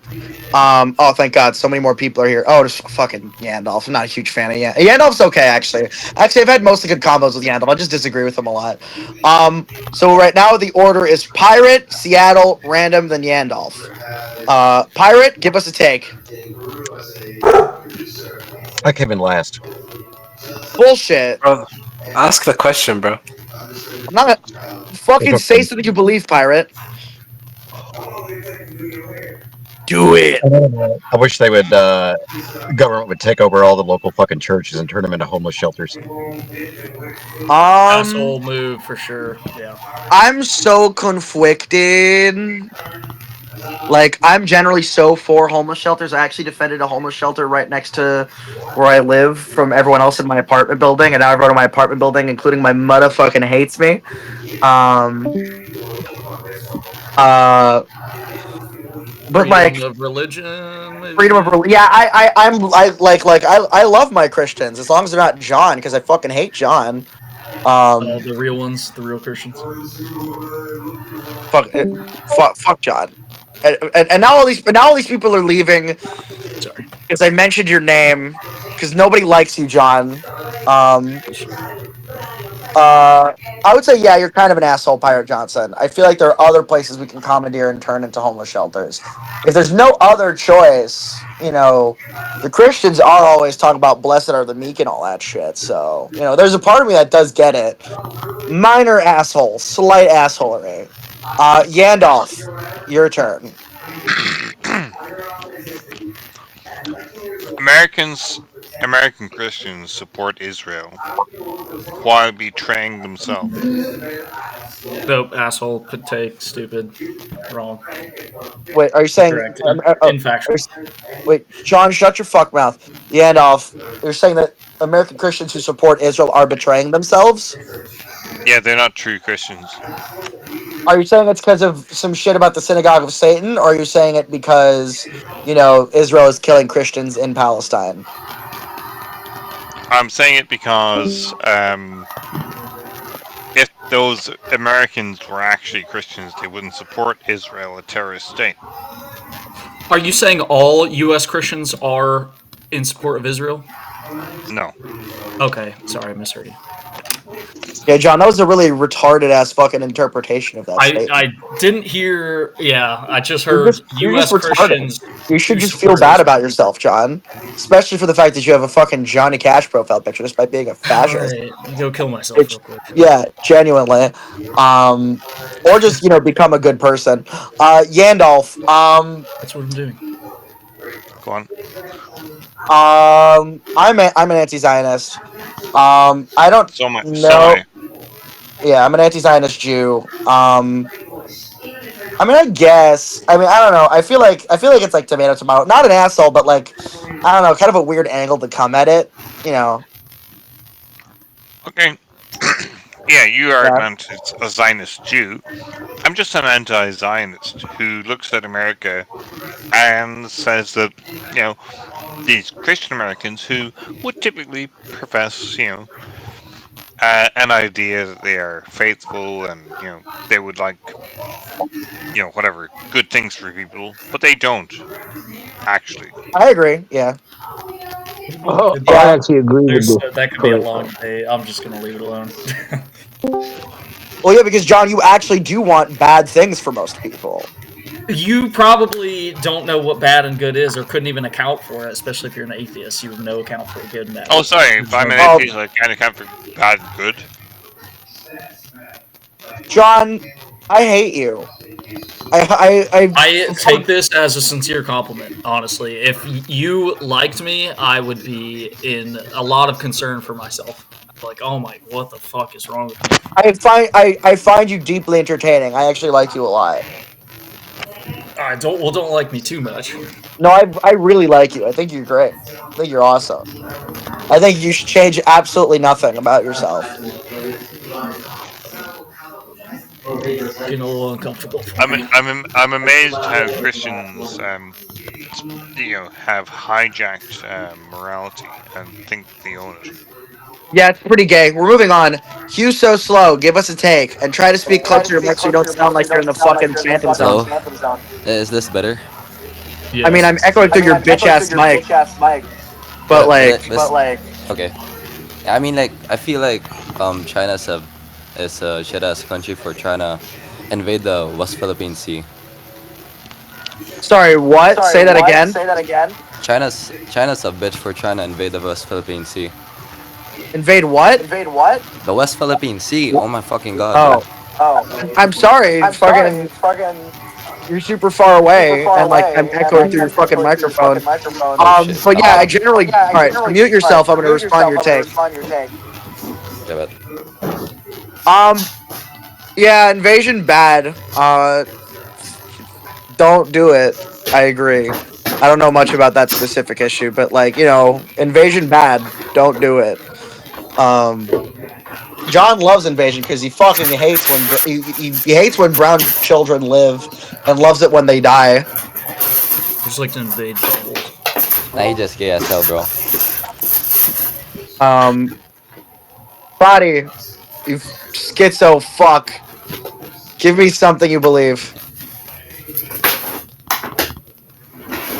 Oh, thank God, so many more people are here. Oh, just fucking Yandalf. I'm not a huge fan of Yandalf's okay, actually. Actually, I've had mostly good combos with Yandalf. I just disagree with him a lot. So right now the order is Pirate, Seattle, random, then Yandalf. Pirate, give us a take. I came in last. Bullshit. Bro, ask the question, bro. I'm not gonna fucking say something you believe, Pirate. Do it. I wish they would, government would take over all the local fucking churches and turn them into homeless shelters. Asshole move for sure. Yeah. I'm so conflicted. Like, I'm generally so for homeless shelters. I actually defended a homeless shelter right next to where I live from everyone else in my apartment building, and now everyone in my apartment building, including my motherfucking, hates me. But Freedom like of religion. freedom of yeah, I love my Christians as long as they're not John, because I fucking hate John. The real ones, the real Christians. Fuck John. And now all these people are leaving. Sorry, because I mentioned your name. Because nobody likes you, John. I would say, yeah, you're kind of an asshole, Pirate Johnson. I feel like there are other places we can commandeer and turn into homeless shelters. If there's no other choice, the Christians are always talking about blessed are the meek and all that shit. So, there's a part of me that does get it. Minor asshole, slight assholery. Yandalf, your turn. American Christians support Israel while betraying themselves. Nope, asshole, put take, stupid, wrong. Wait, are you saying? Correct. Infactual. Wait, John, shut your fuck mouth. Yandalf, you're saying that American Christians who support Israel are betraying themselves? Yeah, they're not true Christians. Are you saying it's because of some shit about the synagogue of Satan, or are you saying it because, Israel is killing Christians in Palestine? I'm saying it because if those Americans were actually Christians, they wouldn't support Israel, a terrorist state. Are you saying all U.S. Christians are in support of Israel? No. Okay, sorry, I misheard you. Yeah, John, that was a really retarded ass fucking interpretation of that statement. I didn't hear. Yeah, I just heard You're U.S. just retarded. Christians. You should who just feel support bad Israel. about yourself, John. Especially for the fact that you have a fucking Johnny Cash profile picture just by being a fascist. Alright, go kill myself real quick. Yeah, genuinely. Or just, become a good person. Yandalf, That's what I'm doing. Go on. I'm an anti-Zionist. I don't So know. am I. Yeah, I'm an anti-Zionist Jew. I guess. I don't know. I feel like it's like tomato tomato. Not an asshole, but like, I don't know, kind of a weird angle to come at it. Okay. Yeah, you are Yeah. a Zionist Jew. I'm just an anti-Zionist who looks at America and says that, these Christian Americans who would typically profess, an idea that they are faithful and, they would like, whatever, good things for people, but they don't, actually. I agree. Yeah. I actually agree with There's this. that could be a long debate. I'm just gonna leave it alone. Well, yeah, because John, you actually do want bad things for most people. You probably don't know what bad and good is, or couldn't even account for it. Especially if you're an atheist, you have no account for good and bad. Oh, sorry, if I'm an atheist, I can't account for bad and good. John, I hate you. I take this as a sincere compliment, honestly. If you liked me, I would be in a lot of concern for myself. Like, oh my, what the fuck is wrong with me? I find you deeply entertaining. I actually like you a lot. Don't like me too much. No, I really like you. I think you're great. I think you're awesome. I think you should change absolutely nothing about yourself. Getting a little uncomfortable. I'm amazed how Christians, have hijacked morality and think they own it. Yeah, it's pretty gay. We're moving on. Hugh's so slow. Give us a take and try to speak closer to your mic so you don't sound like you're in the fucking phantom zone. Hello? Is this better? I mean, I'm echoing through your bitch ass mic. But okay. I mean, like, I feel like China's is a shit ass country for trying to invade the West Philippine Sea. Sorry, what? Say that again. China's a bitch for trying to invade the West Philippine Sea. Invade what? The West Philippine Sea. Oh my fucking god. Oh. I'm sorry. Fucking. You're super far away, and like I'm echoing through your fucking microphone. Oh shit. But yeah, I generally. All right, so mute yourself. I'm going to respond to your take. Yeah, but Yeah, invasion bad. Don't do it. I agree. I don't know much about that specific issue, but like invasion bad. Don't do it. John loves invasion because he fucking hates when he hates when brown children live, and loves it when they die. Just like to invade bubbles. nah, he just gay as hell, bro. Body, you schizo fuck. Give me something you believe.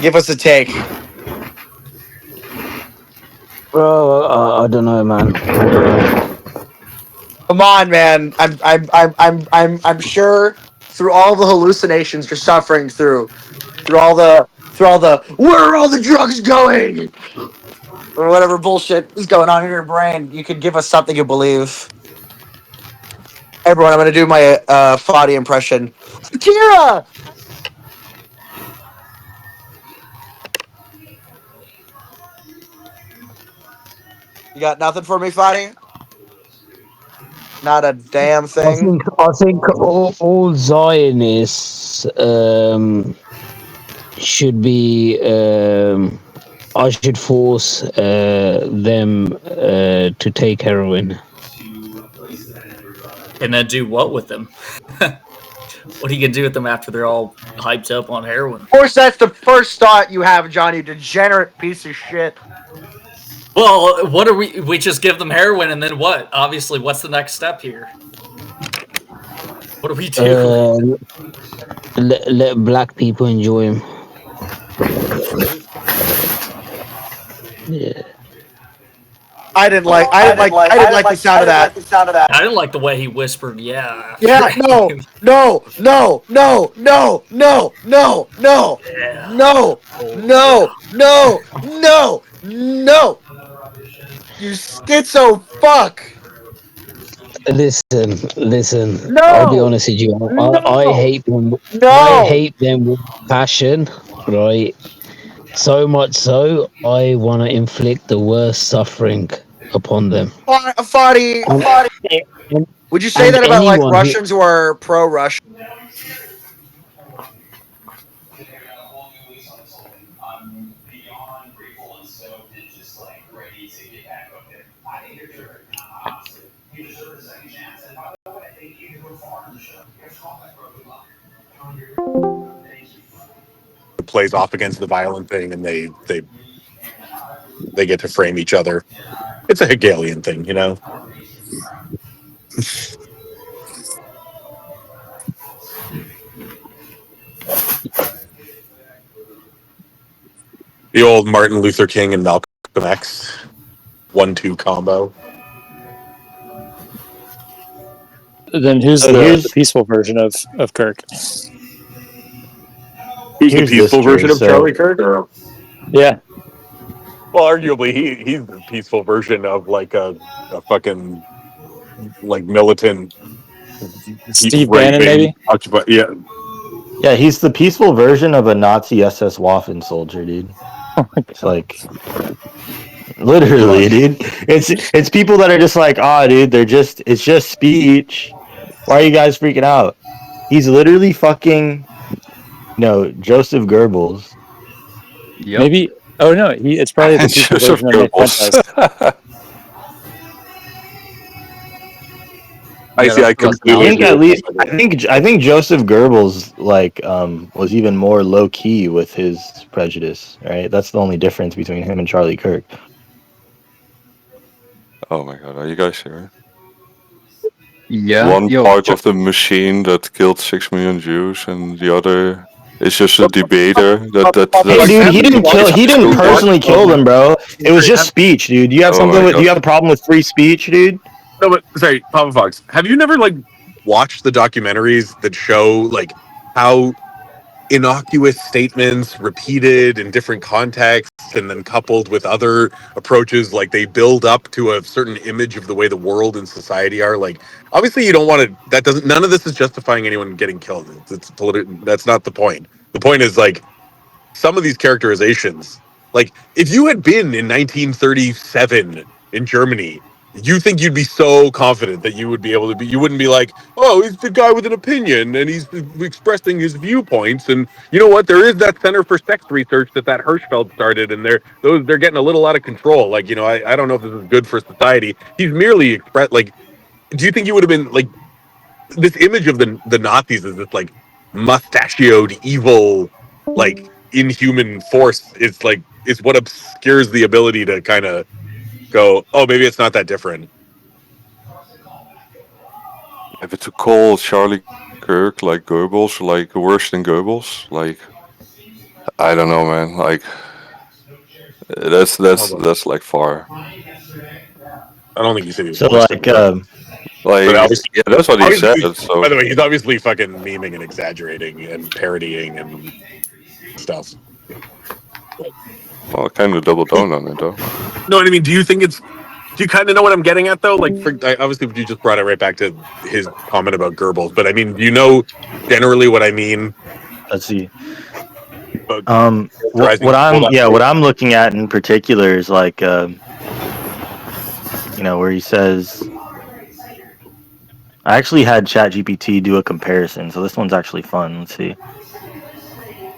Give us a take. Bro, I don't know, man. I don't know. Come on, man. I'm sure through all the hallucinations you're suffering through all the where are all the drugs going? Or whatever bullshit is going on in your brain, you could give us something you believe. Everyone, I'm gonna do my Fadi impression. Akira! You got nothing for me, Fadi? Not a damn thing. I think all Zionists should be. I should force them to take heroin. And then do what with them? What are you gonna do with them after they're all hyped up on heroin? Of course, that's the first thought you have, John, you degenerate piece of shit. Well, what are we? We just give them heroin, and then what? Obviously, what's the next step here? What do we do? Let black people enjoy him. Yeah. I didn't like the sound of that. I didn't like the way he whispered. Yeah. Yeah, no, no, no, no, no, no, no, no, no, no, no, no, no. You schizo fuck. Listen. No! I'll be honest with you. I hate them. I hate them with passion, right? So much so, I want to inflict the worst suffering upon them. Fadi, would you say and that about like anyone Russians who are pro-Russian? Plays off against the violent thing, and they get to frame each other. It's a Hegelian thing, you know. The old Martin Luther King and Malcolm X 1-2 combo. Then who's the peaceful version of Kirk? Who's the peaceful version of Charlie Kirk? Yeah. Well, arguably, he's the peaceful version of like a fucking like militant Steve Bannon, maybe. But yeah, Yeah, he's the peaceful version of a Nazi SS Waffen soldier, dude. It's like literally, dude. It's people that are just like, dude, it's just speech. Why are you guys freaking out? He's literally fucking Joseph Goebbels. Yep. Maybe. Oh no, it's probably the peaceful version of Nick Fuentes. I completely. I think Joseph Goebbels was even more low key with his prejudice. Right, that's the only difference between him and Charlie Kirk. Oh my god, are you guys here? Yeah. One part of the machine that killed 6 million Jews, and the other is just a debater. Hey, dude, he didn't personally kill them, bro. It was just speech, dude. Do you have do you have a problem with free speech, dude? No, but sorry, Papa Fox. Have you never watched the documentaries that show how innocuous statements repeated in different contexts and then coupled with other approaches, like they build up to a certain image of the way the world and society are. Like, obviously you don't want to, that doesn't, none of this is justifying anyone getting killed. That's not the point. The point is, like, some of these characterizations, like if you had been in 1937 in Germany, you think you'd be so confident that you would be able to be, you wouldn't be like, oh, he's the guy with an opinion and he's expressing his viewpoints. And you know what, there is that Center for Sex Research that Hirschfeld started, and they're getting a little out of control. Like, you know, I don't know if this is good for society. He's merely expressed, like, do you think you would have been like, this image of the Nazis is this like mustachioed evil, like inhuman force, is like, is what obscures the ability to kind of go, oh, maybe it's not that different. If it's to call Charlie Kirk like Goebbels, like worse than Goebbels, like I don't know, man. Like that's like far. I don't think he said he was So worse than like, Goebbels. Like But obviously, yeah, that's what he said. So by the way, he's obviously fucking memeing and exaggerating and parodying and stuff. well, kind of double down on it though. No, what I mean, do you think it's? Do you kind of know what I'm getting at, though? Like, obviously, you just brought it right back to his comment about Goebbels, but I mean, do you know generally what I mean? Let's see. What I'm looking at in particular is like, you know, where he says, I actually had ChatGPT do a comparison, so this one's actually fun. Let's see.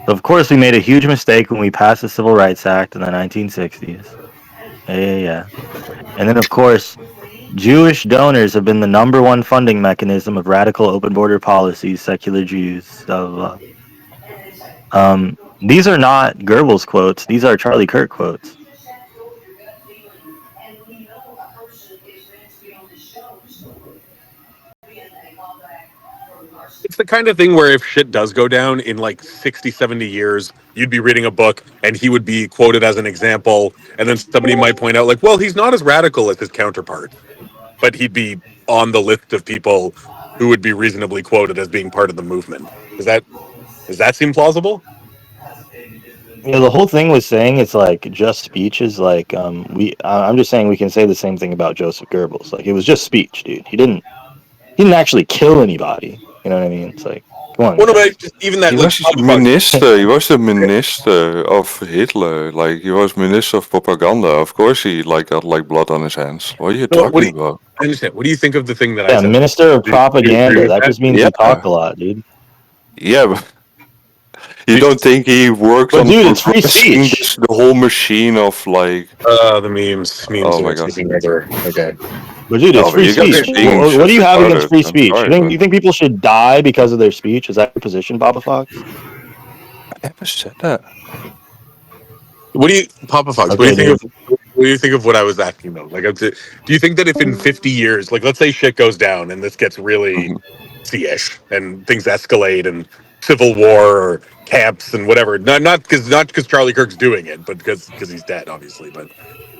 So of course, we made a huge mistake when we passed the Civil Rights Act in the 1960s. Yeah. And then, of course, Jewish donors have been the #1 funding mechanism of radical open border policies, secular Jews, blah, blah, blah. These are not Goebbels quotes. These are Charlie Kirk quotes. It's the kind of thing where if shit does go down in like 60, 70 years, you'd be reading a book and he would be quoted as an example. And then somebody might point out, like, well, he's not as radical as his counterpart, but he'd be on the list of people who would be reasonably quoted as being part of the movement. Does that seem plausible? You know, the whole thing was saying it's like just speech is like, I'm just saying we can say the same thing about Joseph Goebbels. Like, it was just speech, dude. He didn't actually kill anybody. You know what I mean? It's like, come on. Well, no, but even that, He like, was the minister. He was the minister of Hitler. Like he was minister of propaganda. Of course, he like got like blood on his hands. What are you talking about? I understand. What do you think of the thing that I Yeah, said? minister of Do you agree propaganda. with That just means he talked a lot, dude. Yeah, but you don't think he worked on dude, it's free progressing speech. the whole machine of like? The memes. Oh my god. Okay. But dude, it's free you guys speech. are being What do you have against retarded. free I'm speech? sorry, You think people should die because of their speech? Is that your position, Baba Fox? I never said that. What do you, Papa Fox? Okay, What do you think of what I was asking though? Like, do you think that if in 50 years, like, let's say shit goes down and this gets really C-ish and things escalate and civil war or camps and whatever, not because Charlie Kirk's doing it, but because he's dead, obviously. But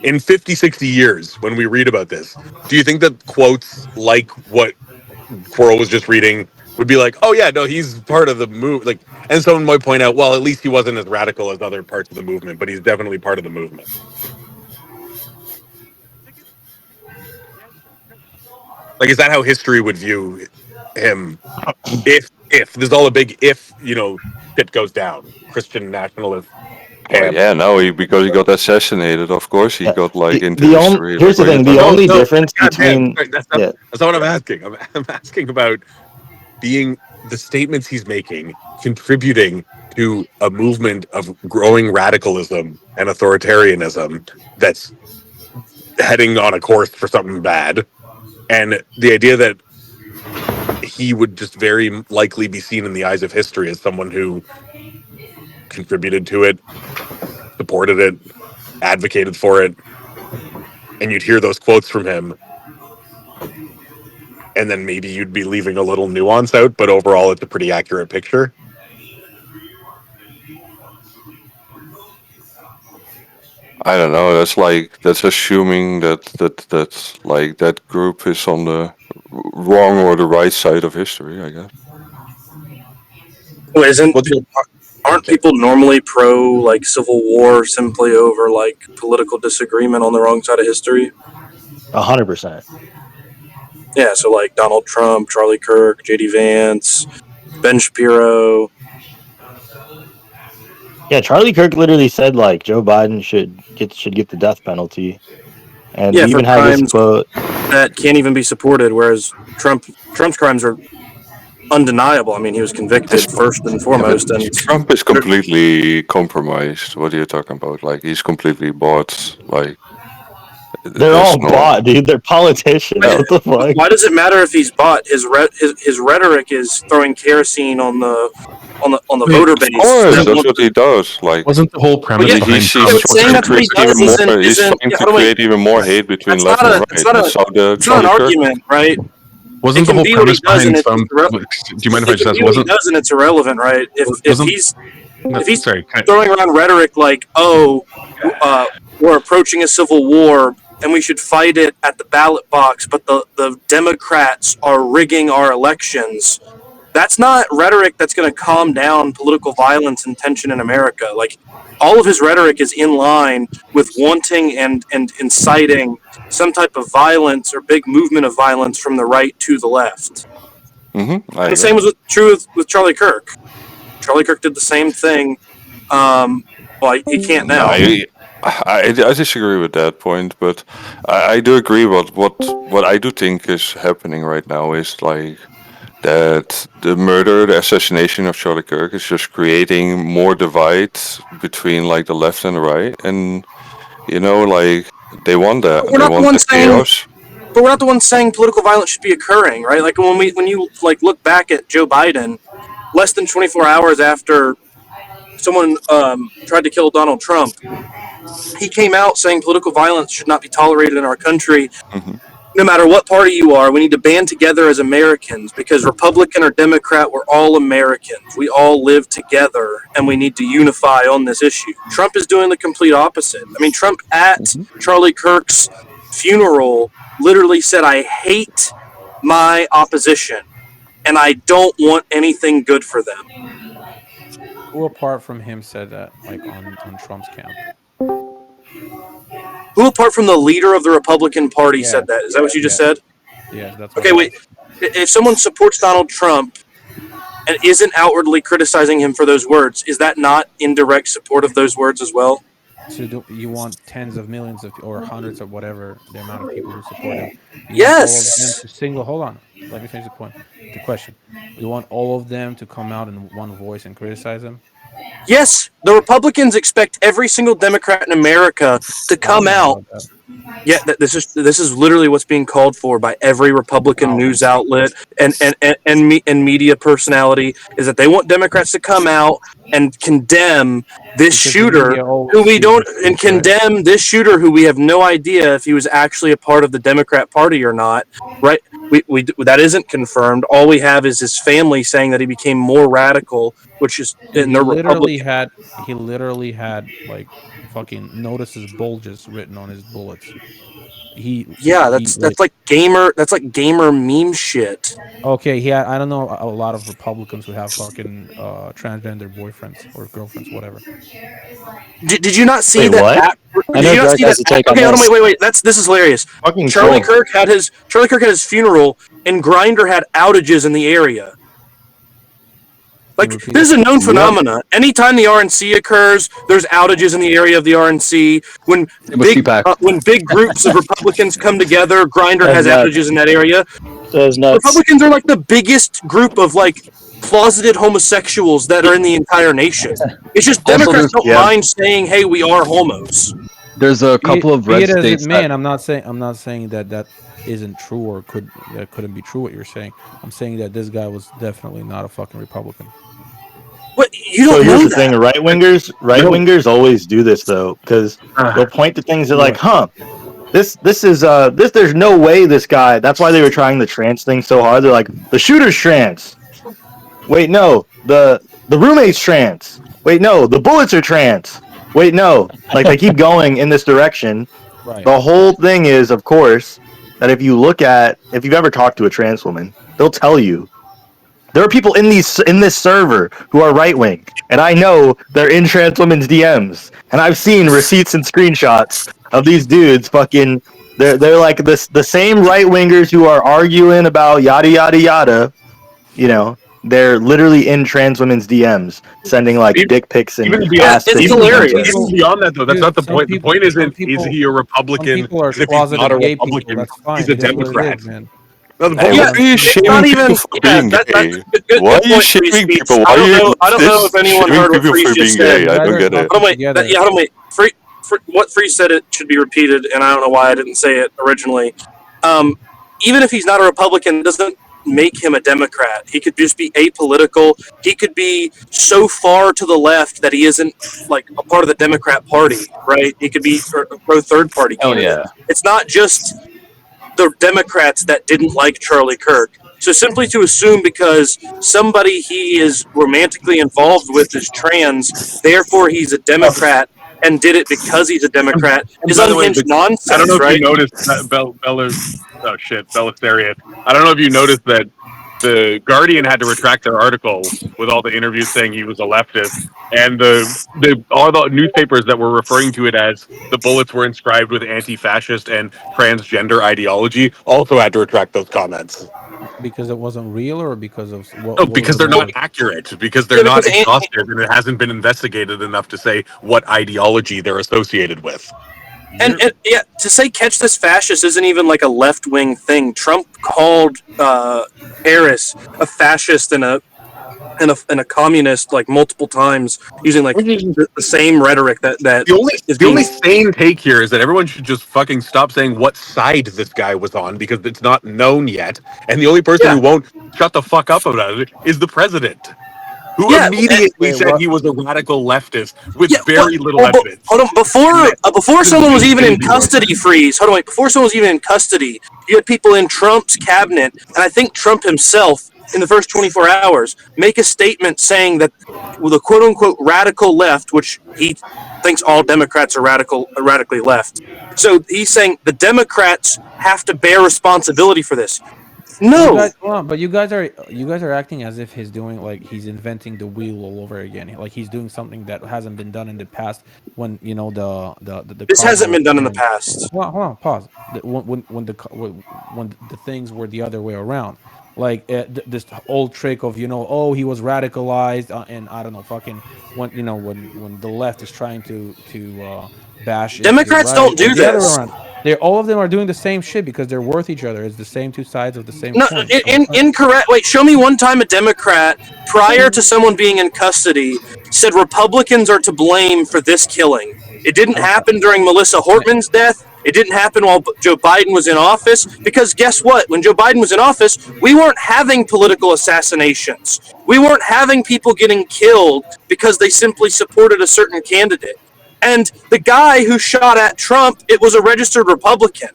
in 50, 60 years, when we read about this, do you think that quotes like what Quirrell was just reading would be like, oh yeah, no, he's part of the move, like, and someone might point out, well, at least he wasn't as radical as other parts of the movement, but he's definitely part of the movement. Like, is that how history would view him? If there's all a big if, you know, shit goes down, Christian nationalist Oh camp. yeah, no, because he got assassinated. Of course, he got like into the history. here's the thing: the only difference between That's not what I'm asking. I'm asking about being the statements he's making contributing to a movement of growing radicalism and authoritarianism that's heading on a course for something bad, and the idea that he would just very likely be seen in the eyes of history as someone who contributed to it, supported it, advocated for it, and you'd hear those quotes from him, and then maybe you'd be leaving a little nuance out, but overall it's a pretty accurate picture. I don't know. That's assuming that like that group is on the wrong or the right side of history. I guess. Well, isn't Aren't people normally pro like civil war simply over like political disagreement on the wrong side of history? 100%. Yeah, so like Donald Trump, Charlie Kirk, J.D. Vance, Ben Shapiro. Yeah, Charlie Kirk literally said like Joe Biden should get the death penalty, and Yeah, he for even had this crimes quote. that can't even be supported, whereas Trump's crimes are undeniable. I mean, he was convicted first and Yeah, but foremost, and Trump is completely compromised. What are you talking about? Like he's completely bought. Like They're there's all no. bought, dude. They're politicians. What the fuck? why does it matter if he's bought? His rhetoric is throwing kerosene on the Wait, voter Of base. course, That that's wants what he does. Like wasn't the whole Well, premise yeah, behind he's yeah, Trump's but saying trying to that's what he create does even more. He's isn't. trying Yeah, to hold on, wait. create even more hate between That's left not and a. right. That's how the It's not an Charlie Kirk. argument, right? Wasn't It the can whole be what he premise does, and behind it's Trump? Do you mind if I it just can ask? be what he Wasn't does, and it's irrelevant, right? If wasn't he's no, if he's sorry? throwing around rhetoric like, "Oh, we're approaching a civil war and we should fight it at the ballot box, but the Democrats are rigging our elections," that's not rhetoric that's going to calm down political violence and tension in America. Like, all of his rhetoric is in line with wanting and inciting some type of violence or big movement of violence from the right to the left. I And the agree. same was true with Charlie Kirk. Charlie Kirk did the same thing. Well, he can't No, now. I disagree with that point, but I do agree. What I do think is happening right now is like that the assassination of Charlie Kirk is just creating more divide between like the left and the right, and like they want that. We're They not the want the ones saying, chaos. but we're not the ones saying political violence should be occurring, right? Like when you like look back at Joe Biden, less than 24 hours after someone tried to kill Donald Trump, he came out saying political violence should not be tolerated in our country. No matter what party you are, we need to band together as Americans because Republican or Democrat, we're all Americans. We all live together and we need to unify on this issue. Trump is doing the complete opposite. I mean, Trump at Charlie Kirk's funeral literally said, "I hate my opposition and I don't want anything good for them." Who apart from him said that, like on Trump's camp? Who apart from the leader of the Republican Party said that? Is that what you just said? Yes, that's what Okay, wait. If someone supports Donald Trump and isn't outwardly criticizing him for those words, is that not indirect support of those words as well? So you want tens of millions of or hundreds of whatever the amount of people who support him? You Yes. want all of them to single. Hold on, let me finish the point. The question: you want all of them to come out in one voice and criticize him? Yes, the Republicans expect every single Democrat in America to come out. Yeah, this is literally what's being called for by every Republican news outlet and media personality is that they want Democrats to come out and condemn this shooter who we don't and condemn this shooter who we have no idea if he was actually a part of the Democrat Party or not. Right? We that isn't confirmed. All we have is his family saying that he became more radical, which is in the Republican. He literally had like fucking notices bulges written on his bullets. That's like gamer meme shit. Okay, I don't know a lot of Republicans who have fucking transgender boyfriends or girlfriends, whatever. Did you not see Wait, that? what? I know Did you not Greg see has that? a take on Okay, hold on, this. wait. This is hilarious. Charlie Kirk had his funeral, and Grindr had outages in the area. Like, this is a known phenomena. Anytime the RNC occurs, there's outages in the area of the RNC. When big groups of Republicans come together, Grindr has outages in that area. Republicans are like the biggest group of like closeted homosexuals that are in the entire nation. It's just Also, Democrats there's- don't mind saying, "Hey, we are homos." There's a couple of red Be it as states it may, that I'm not saying that isn't true or couldn't be true what you're saying. I'm saying that this guy was definitely not a fucking Republican. What you So don't here's know the thing: that. right wingers always do this though, because they'll point to things that like, this is this. There's no way this guy. That's why they were trying the trans thing so hard. They're like, the shooter's trans. Wait, no, the roommate's trans. Wait, no, the bullets are trans. Wait, no, like they keep going in this direction. Right. The whole thing is, of course, that if you've ever talked to a trans woman, they'll tell you There are people in this server who are right wing, and I know they're in trans women's DMs, and I've seen receipts and screenshots of these dudes fucking. They're like the same right wingers who are arguing about yada yada yada. You know, they're literally in trans women's DMs, sending like dick pics and ass pics. Even and beyond that, though, that's Dude, not the some point. The people- point isn't some people- is he a Republican? people are Because if he's not a closeted gay people, Republican, that's fine. he's a It is what it Democrat. is, man. No, the Hey, point why are you shaming people for being gay? Why are you shaming people? Why are you I don't know if anyone shaming heard what people Freeze for being just said. gay? I don't get it. Hold on, wait. Hold on, wait. What Freeze said it should be repeated, and I don't know why I didn't say it originally. Even if he's not a Republican, doesn't make him a Democrat. He could just be apolitical. He could be so far to the left that he isn't like a part of the Democrat Party, right? He could be a pro third party candidate. It's not just the Democrats that didn't like Charlie Kirk. So simply to assume because somebody he is romantically involved with is trans, therefore he's a Democrat and did it because he's a Democrat And is by the way, unhinged nonsense, I don't know if right? you noticed that Belisarius. I don't know if you noticed that the Guardian had to retract their article with all the interviews saying he was a leftist, and all the newspapers that were referring to it as the bullets were inscribed with anti-fascist and transgender ideology also had to retract those comments. Because it wasn't real, or because of what? No, what because was the they're not motive? accurate. Because they're not exhaustive, and it hasn't been investigated enough to say what ideology they're associated with. And yeah, to say catch this fascist isn't even like a left wing thing. Trump called Harris a fascist and a communist like multiple times using like the same rhetoric that The only sane take here is that everyone should just fucking stop saying what side this guy was on because it's not known yet. And the only person who won't shut the fuck up about it is the president, who immediately said he was a radical leftist with very little evidence. Hold on, before someone was even in custody, Freeze. Hold on, wait. Before someone was even in custody, you had people in Trump's cabinet, and I think Trump himself, in the first 24 hours, make a statement saying that with a quote unquote radical left, which he thinks all Democrats are radically left. So he's saying the Democrats have to bear responsibility for this. No. But you guys are acting as if he's doing like he's inventing the wheel all over again. Like he's doing something that hasn't been done in the past. When you know the This hasn't been done in the past. Hold on, pause. When the things were the other way around, like this old trick of oh he was radicalized and I don't know fucking when the left is trying to bash Democrats the don't do the other way this. around. All of them are doing the same shit because they're worth each other. It's the same two sides of the same No, coin. incorrect. Wait, show me one time a Democrat prior to someone being in custody said Republicans are to blame for this killing. It didn't happen during Melissa Hortman's death. It didn't happen while Joe Biden was in office. Because guess what? When Joe Biden was in office, we weren't having political assassinations. We weren't having people getting killed because they simply supported a certain candidate. And the guy who shot at Trump, it was a registered Republican.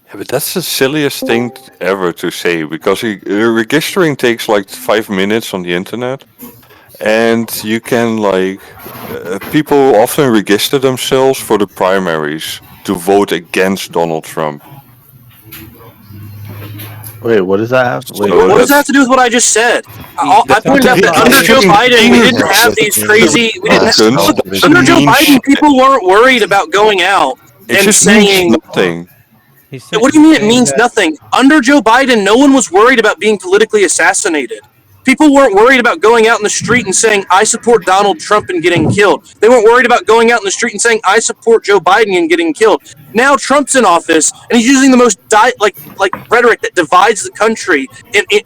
Yeah, but that's the silliest thing ever to say because registering takes like 5 minutes on the internet, and you can people often register themselves for the primaries to vote against Donald Trump. Wait, what does that have? Wait, What does that have to do with what I just said? I pointed out that under Joe Biden, we didn't have these crazy. Under Joe Biden, people weren't worried about going out It and just saying. means nothing. What do you mean it means nothing? Under Joe Biden, no one was worried about being politically assassinated. People weren't worried about going out in the street and saying, I support Donald Trump and getting killed. They weren't worried about going out in the street and saying, I support Joe Biden and getting killed. Now Trump's in office, and he's using the most rhetoric that divides the country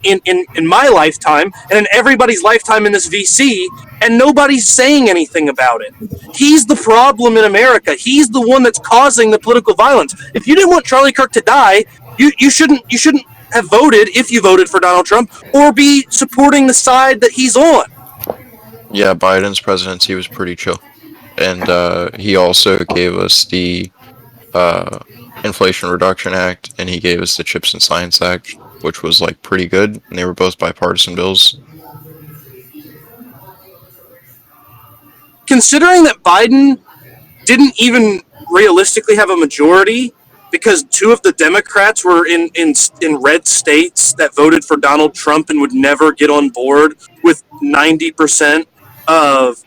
in my lifetime and in everybody's lifetime in this VC, and nobody's saying anything about it. He's the problem in America. He's the one that's causing the political violence. If you didn't want Charlie Kirk to die, you shouldn't have voted, if you voted for Donald Trump, or be supporting the side that he's on. Yeah, Biden's presidency was pretty chill, and he also gave us the Inflation Reduction Act, and he gave us the Chips and Science Act, which was pretty good, and they were both bipartisan bills. Considering that Biden didn't even realistically have a majority, because two of the Democrats were in red states that voted for Donald Trump and would never get on board with 90% of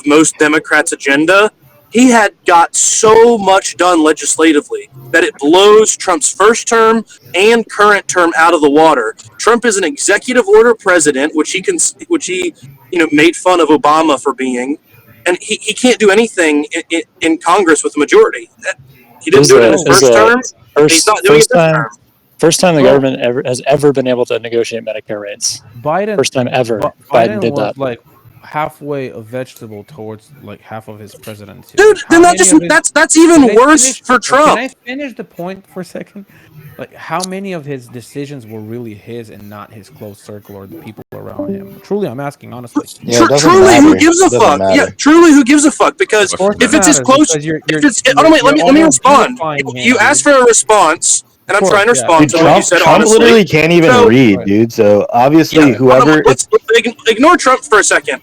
most Democrats' agenda. He had got so much done legislatively that it blows Trump's first term and current term out of the water. Trump is an executive order president, which he made fun of Obama for being, and he can't do anything in Congress with a majority. He didn't do it in his first term. He's not doing it this term. First time the government has ever been able to negotiate Medicare rates. Biden. First time ever. Biden did was that. like halfway a vegetable towards like half of his presidency. Dude, Like, then how that many just of his- that's even Can I worse finish- for Trump. Can I finish the point for a second? Like, how many of his decisions were really his and not his close circle or the people around him? Truly, I'm asking honestly. Yeah, it doesn't Truly, matter. who gives a It doesn't fuck? Yeah, matter. truly, who gives a fuck? Because Of course if it it's as matters, close, because you're if it's, hold on, wait, let me almost respond. deifying him, You asked dude. for a response, and I'm course, trying to yeah. respond Dude, to what you said. Trump honestly, literally can't even So- read, dude. So obviously, Yeah, hold on, whoever let's ignore Trump for a second.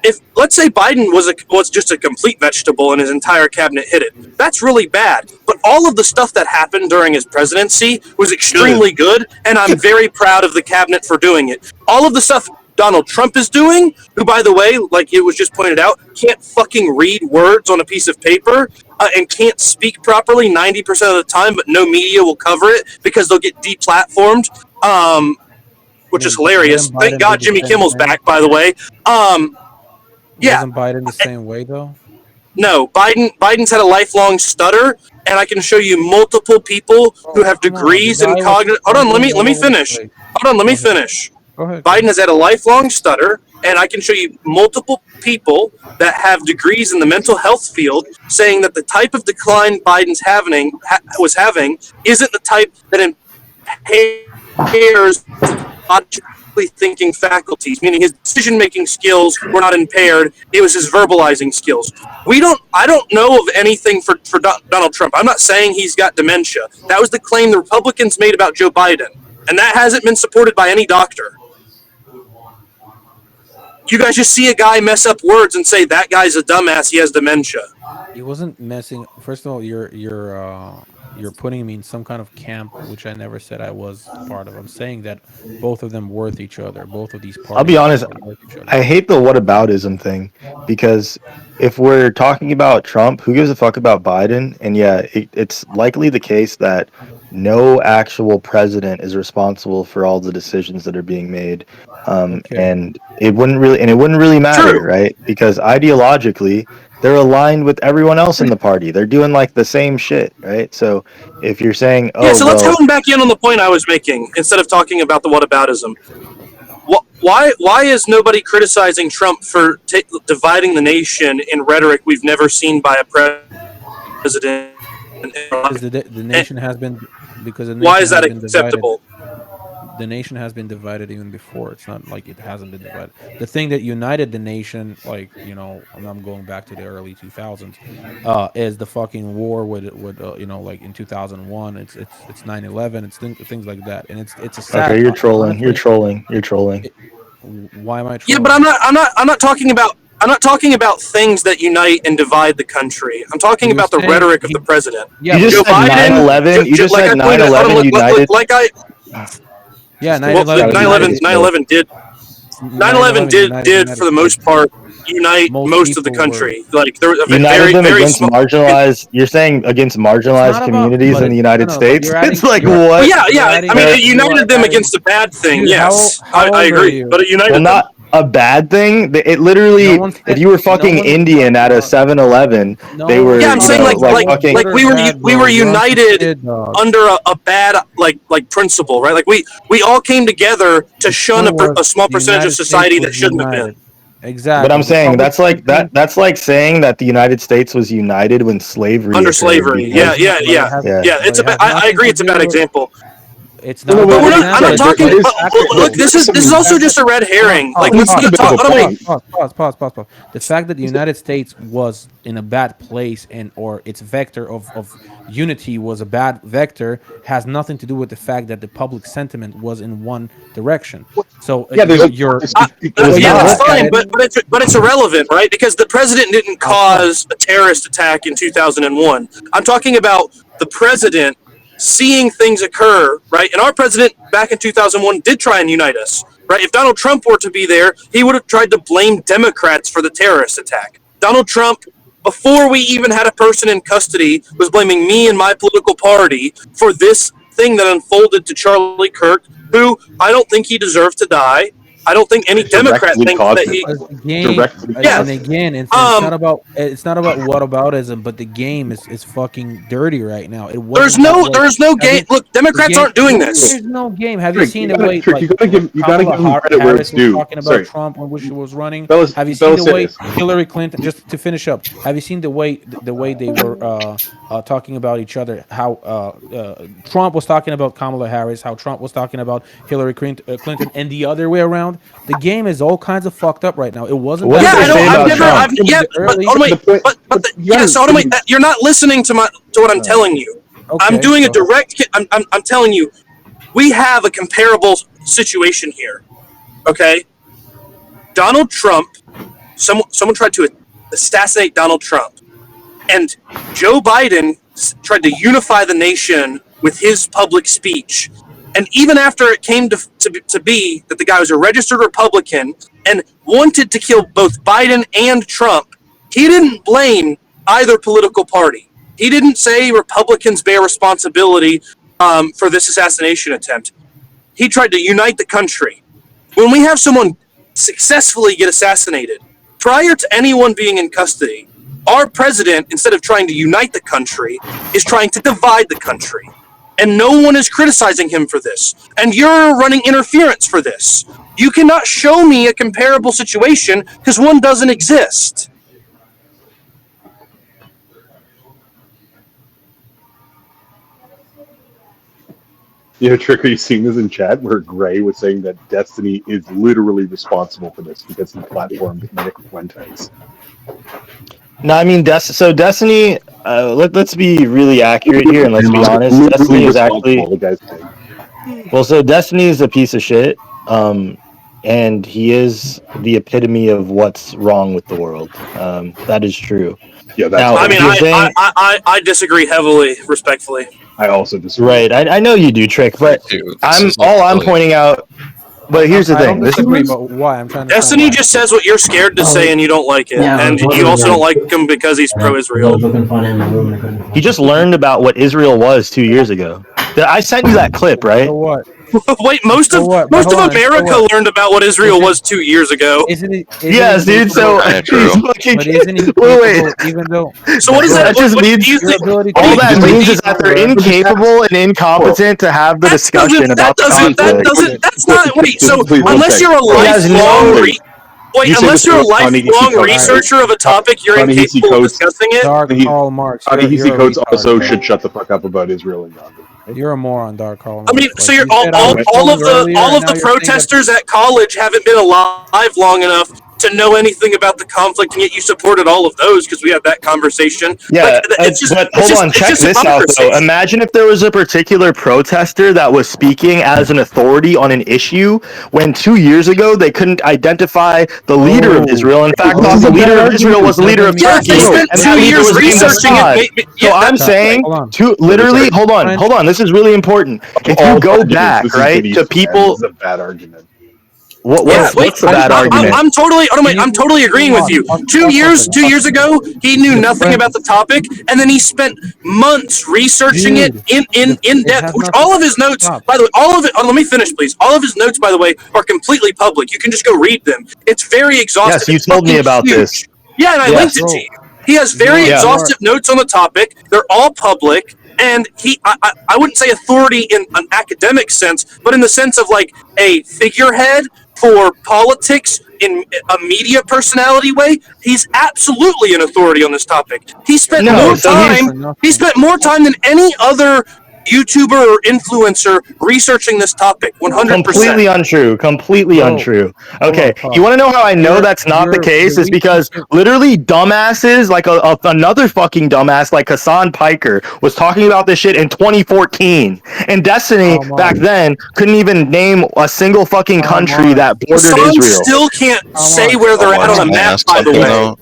If let's say Biden was just a complete vegetable and his entire cabinet hit it, that's really bad. But all of the stuff that happened during his presidency was extremely good, and I'm very proud of the cabinet for doing it. All of the stuff Donald Trump is doing, who, by the way, like it was just pointed out, can't fucking read words on a piece of paper and can't speak properly 90% of the time, but no media will cover it because they'll get deplatformed. Which is hilarious. Biden Thank God did the Jimmy same Kimmel's way? back, by the way. Yeah. Wasn't Biden the same way though? No, Biden's had a lifelong stutter, and I can show you multiple people who have come on, degrees the in guy was cognitive. Hold on, let me stumbling all over the finish. place. Hold on, let me finish. Go ahead. Biden has had a lifelong stutter, and I can show you multiple people that have degrees in the mental health field saying that the type of decline Biden's was having isn't the type that impairs logically thinking faculties, meaning his decision-making skills were not impaired. It was his verbalizing skills. I don't know of anything for Donald Trump. I'm not saying he's got dementia. That was the claim the Republicans made about Joe Biden, and that hasn't been supported by any doctor. You guys just see a guy mess up words and say that guy's a dumbass. He has dementia. He wasn't messing. First of all, you're putting me in some kind of camp, which I never said I was part of. I'm saying that both of them worth each other. Both of these parties. I'll be honest, are worth each other. I hate the whataboutism thing because if we're talking about Trump, who gives a fuck about Biden? And yeah, it's likely the case that no actual president is responsible for all the decisions that are being made. And it wouldn't really matter, right? Because ideologically, they're aligned with everyone else in the party. They're doing like the same shit, right? So if you're saying, oh, Yeah, so let's well, hone back in on the point I was making instead of talking about the whataboutism. Why is nobody criticizing Trump for dividing the nation in rhetoric we've never seen by a president? Because the nation has been Why is that acceptable? The nation has been divided even before. It's not like it hasn't been divided. The thing that united the nation, like, you know, I'm going back to the early 2000s, is the fucking war with you know, like in 2001. It's 9/11. It's things like that, and it's a sad. okay, you're trolling. honestly, You're trolling. You're trolling. Why am I trolling? Yeah, but I'm not talking about things that unite and divide the country. I'm talking about the rhetoric of the president. Yeah, You just Joe said Biden. 9/11. You just like said I pointed out, 9/11 united. Yeah, Well, 9/11 did. 9/11 did for the most part unite most of the country. Like there was a United very them very against small. marginalized. You're saying against marginalized communities in the United States. It's like Well, what? yeah. I mean, it united them against a bad thing. Dude, Yes, how I old are agree. you? But it united Well, them. not a bad thing. It literally, if you were fucking Indian at a 7-Eleven, they were, Yeah, I'm saying fucking. like we were united under a bad like principle, right? Like we all came together to shun a small percentage of society that shouldn't have been. Exactly. But I'm saying that's like that's like saying that the United States was united when slavery Under occurred slavery. because- Yeah. It's a bad. I agree. It's a bad example. It's But not. we're not. I'm not talking. Look, this is also just a red herring. Like let's not talk. Pause. The fact that the United States was in a bad place or its vector of unity was a bad vector has nothing to do with the fact that the public sentiment was in one direction. So Yeah, that's fine, but it's irrelevant, right? Because the president didn't cause a terrorist attack in 2001. I'm talking about the president seeing things occur, right? And our president back in 2001 did try and unite us, right? If Donald Trump were to be there, he would have tried to blame Democrats for the terrorist attack. Donald Trump, before we even had a person in custody, was blaming me and my political party for this thing that unfolded to Charlie Kirk, who I don't think he deserved to die. I don't think any Democrat thinks that he. And again, it's not about whataboutism, but the game is fucking dirty right now. There's no game. Look, Democrats aren't doing this. There's no game. Have you seen the way? You gotta give him credit where it's due. Talking about Trump when she was running. Have you seen the way Hillary Clinton? Just to finish up, have you seen the way they were talking about each other? How Trump was talking about Kamala Harris, how Trump was talking about Hillary Clinton, and the other way around. The game is all kinds of fucked up right now. It wasn't. But you're not listening to what I'm telling you. I'm doing a direct. I'm telling you, we have a comparable situation here. Okay, Donald Trump. Someone tried to assassinate Donald Trump, and Joe Biden tried to unify the nation with his public speech. And even after it came to be that the guy was a registered Republican and wanted to kill both Biden and Trump, he didn't blame either political party. He didn't say Republicans bear responsibility for this assassination attempt. He tried to unite the country. When we have someone successfully get assassinated, prior to anyone being in custody, our president, instead of trying to unite the country, is trying to divide the country. And no one is criticizing him for this. And you're running interference for this. You cannot show me a comparable situation because one doesn't exist. Trick, are you seeing this in chat where Gray was saying that Destiny is literally responsible for this because he platformed Nick Fuentes? No, I mean, Destiny. Let's be really accurate here, and let's be honest. Destiny is actually. Well, so Destiny is a piece of shit, and he is the epitome of what's wrong with the world. That is true. Yeah, that's. Now, I mean, I disagree heavily, respectfully. I also disagree. Right, I know you do, Trick, but I'm pointing out. But here's the thing. I don't disagree, but why? I'm trying to. Destiny just says what you're scared to say, and you don't like it, and you also don't like him because he's pro-Israel. He just learned about what Israel was 2 years ago. I sent you that clip, right? So what? Wait, most of America learned about what Israel was 2 years ago. Yes, dude. So wait. Even though. So what does that? That just means all that means is that they're incapable and incompetent to have the discussion about the conflict. That's not. Wait. So unless you're a lifelong unless you're a lifelong researcher of a topic, you're incapable of discussing it. Dark Karl Marx. Ta-Nehisi Coates also should shut the fuck up about Israel and Gaza. You're a moron, Dark Karl Marx. I mean, so you're all of the protesters at college haven't been alive long enough to know anything about the conflict, and yet you supported all of those because we had that conversation. Yeah, but hold on, check this out though. Imagine if there was a particular protester that was speaking as an authority on an issue when 2 years ago they couldn't identify the leader of Israel. In fact, thought the leader of Israel was the leader of Turkey. They spent 2 years researching it. So I'm saying, literally, hold on. This is really important. If you go back, right, to people. This is a bad argument. What's the bad argument? I'm totally agreeing with you. 2 years ago, he knew nothing about the topic, and then he spent months researching it in depth. Which all of his notes, by the way, all of it. Let me finish, please. All of his notes, by the way, are completely public. You can just go read them. It's very exhaustive. Yes, you told me about this. Yeah, and I linked it to you. He has very exhaustive notes on the topic. They're all public. And I wouldn't say authority in an academic sense, but in the sense of like a figurehead for politics in a media personality way, he's absolutely an authority on this topic. He spent more time than any other YouTuber or influencer researching this topic. 100%. Completely untrue. Okay, you want to know how I know that's not the case? Is because literally dumbasses like another fucking dumbass like Hassan Piker was talking about this shit in 2014, and Destiny back then couldn't even name a single fucking country that bordered Israel. Still can't say where they're at on a map, by the way.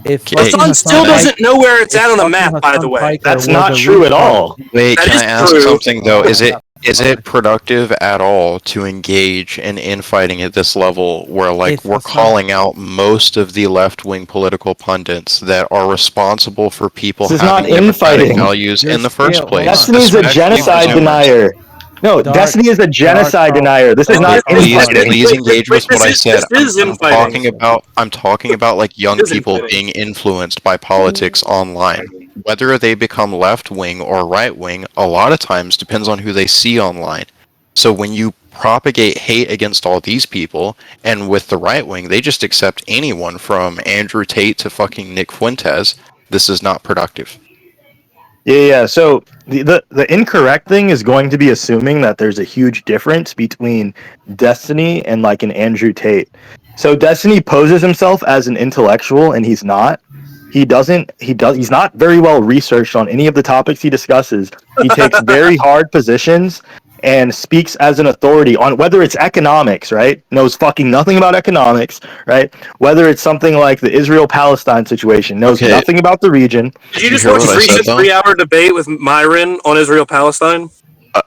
If Hassan still doesn't know where it's at on the map, by the way. That's not true at all. Wait, That can is I ask true. something though? Is it productive at all to engage in infighting at this level where like we're calling out most of the left-wing political pundits that are responsible for people This is not having democratic infighting. values in the first place? Destiny is a especially genocide presumers? denier. No, Destiny is a genocide denier. This is not infighting. Please engage with what I said. This is infighting. I'm talking about like young It is people infighting. being influenced by politics online. Whether they become left wing or right wing, a lot of times depends on who they see online. So when you propagate hate against all these people, and with the right wing, they just accept anyone from Andrew Tate to fucking Nick Fuentes, this is not productive. Yeah. So the incorrect thing is going to be assuming that there's a huge difference between Destiny and like an Andrew Tate. So Destiny poses himself as an intellectual, and he's not. He's not very well researched on any of the topics he discusses. He takes very hard positions and speaks as an authority on whether it's economics, right? Knows fucking nothing about economics, right? Whether it's something like the Israel-Palestine situation, knows nothing about the region. Did you just watch a recent 3-hour debate with Myron on Israel-Palestine?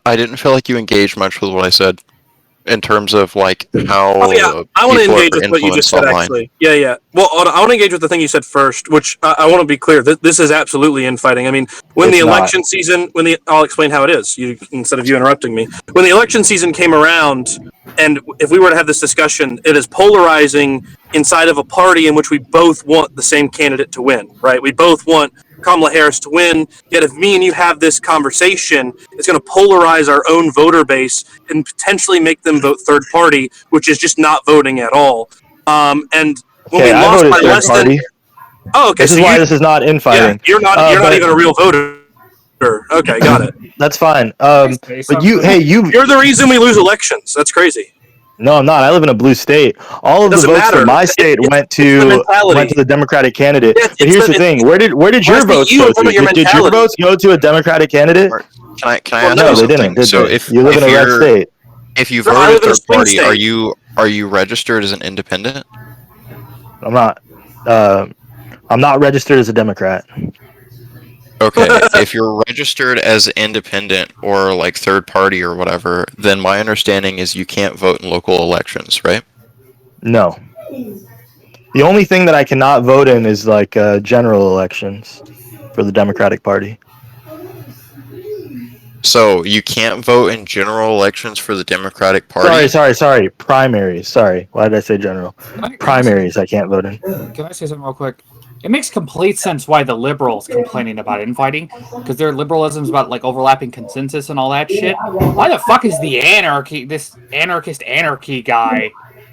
I didn't feel like you engaged much with what I said in terms of like how I want to people engage are with what you just influenced said, online. actually. Yeah. Well, I want to engage with the thing you said first, which I want to be clear. This is absolutely infighting. I mean, when It's the not. election season, I'll explain how it is, instead of you interrupting me. When the election season came around, and if we were to have this discussion, it is polarizing inside of a party in which we both want the same candidate to win, right? We both want Kamala Harris to win. Yet if me and you have this conversation, it's going to polarize our own voter base and potentially make them vote third party, which is just not voting at all. And when Okay, we I lost voted by third less party. than, oh, okay, This so is why this is not infighting. Yeah, you're not but- even a real voter. Okay, got it. That's fine. But You're the reason we lose elections. That's crazy. No, I'm not. I live in a blue state. All of the doesn't votes matter. for my state It's went the to mentality. the Democratic candidate. Yeah, But here's the thing: where did When I your say votes you, go I'm talking to? about your Did your mentality. votes go to a Democratic candidate? Can I Well, ask no, you they something? didn't. Did So they? if You live in a red state. If you No, I voted live in a third swing party, state. are you registered as an independent? I'm not. I'm not registered as a Democrat. Okay, if you're registered as independent or like third party or whatever, then my understanding is you can't vote in local elections, right? No. The only thing that I cannot vote in is like general elections for the Democratic Party. So you can't vote in general elections for the Democratic Party? Sorry. Primaries. Sorry. Why did I say general? Primaries I can't vote in. Can I say something real quick? It makes complete sense why the liberals complaining about infighting, because their liberalism is about like overlapping consensus and all that shit. Why the fuck is this anarchist anarchy guy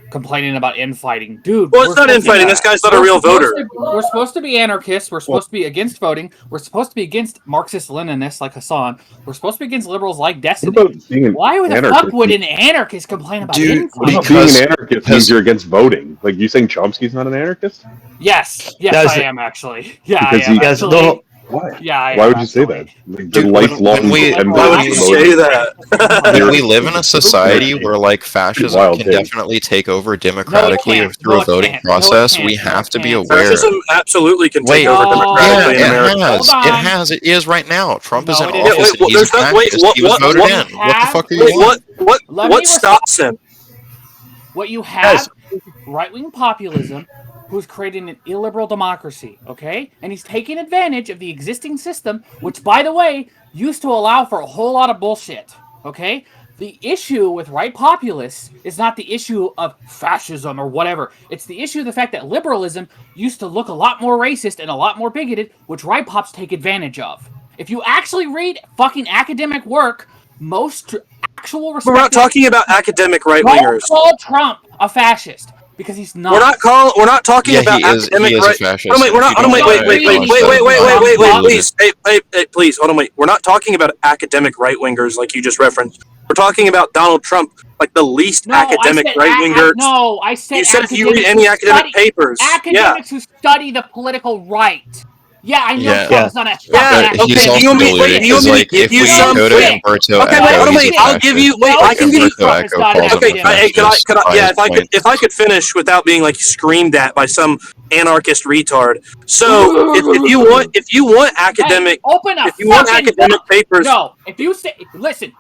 complaining about infighting? Dude, Well, it's not infighting. This guy's not a real voter. We're supposed to be anarchists. We're supposed to be against voting. We're supposed to be against Marxist-Leninists like Hassan. We're supposed to be against liberals like Destiny. Why the fuck would an anarchist complain about infighting? Being an anarchist means you're against voting. Like, you saying Chomsky's not an anarchist? Yes, I am actually. Yeah, Because I am he- actually. Why? Yeah, I Why am would you say that? Like, the lifelong when we live in a society where like fascism Wild can take. definitely take over democratically or through a voting process, we have to be aware. Fascism absolutely can take Wait, over democratically in America. It is right now. Trump is in it office. is. And he's a fascist. He was voted in. What the fuck are you on? What stops him? What you have is right-wing populism who's creating an illiberal democracy, okay? And he's taking advantage of the existing system, which, by the way, used to allow for a whole lot of bullshit, okay? The issue with right populists is not the issue of fascism or whatever. It's the issue of the fact that liberalism used to look a lot more racist and a lot more bigoted, which right pops take advantage of. If you actually read fucking academic work, most actual We're not talking about academic right-wingers. Don't call Trump a fascist because he's not. We're not talking about academic right. Wait, please. Hey, please, hold on, wait. We're not talking about academic right-wingers like you just referenced. We're talking about Donald Trump, like the least academic right-winger. No, I said you said if you read any academic papers. Academics who study the political right. Yeah, I know Yeah. Trump is not a fucking Yeah, But he's okay. also Do you want me? deluded Wait, do you want because, me to like, give if you we some? go to Wait. Umberto Okay, wait, Eco, hold on, he's wait. a I'll give you. fascist. Wait, I can give you. Umberto Eco calls him Okay, a hey, fascist by yeah, his point. if I could finish without being like screamed at by some anarchist retard. So if you want academic Hey, open a if you want fucking academic book. papers, No, if you say, listen,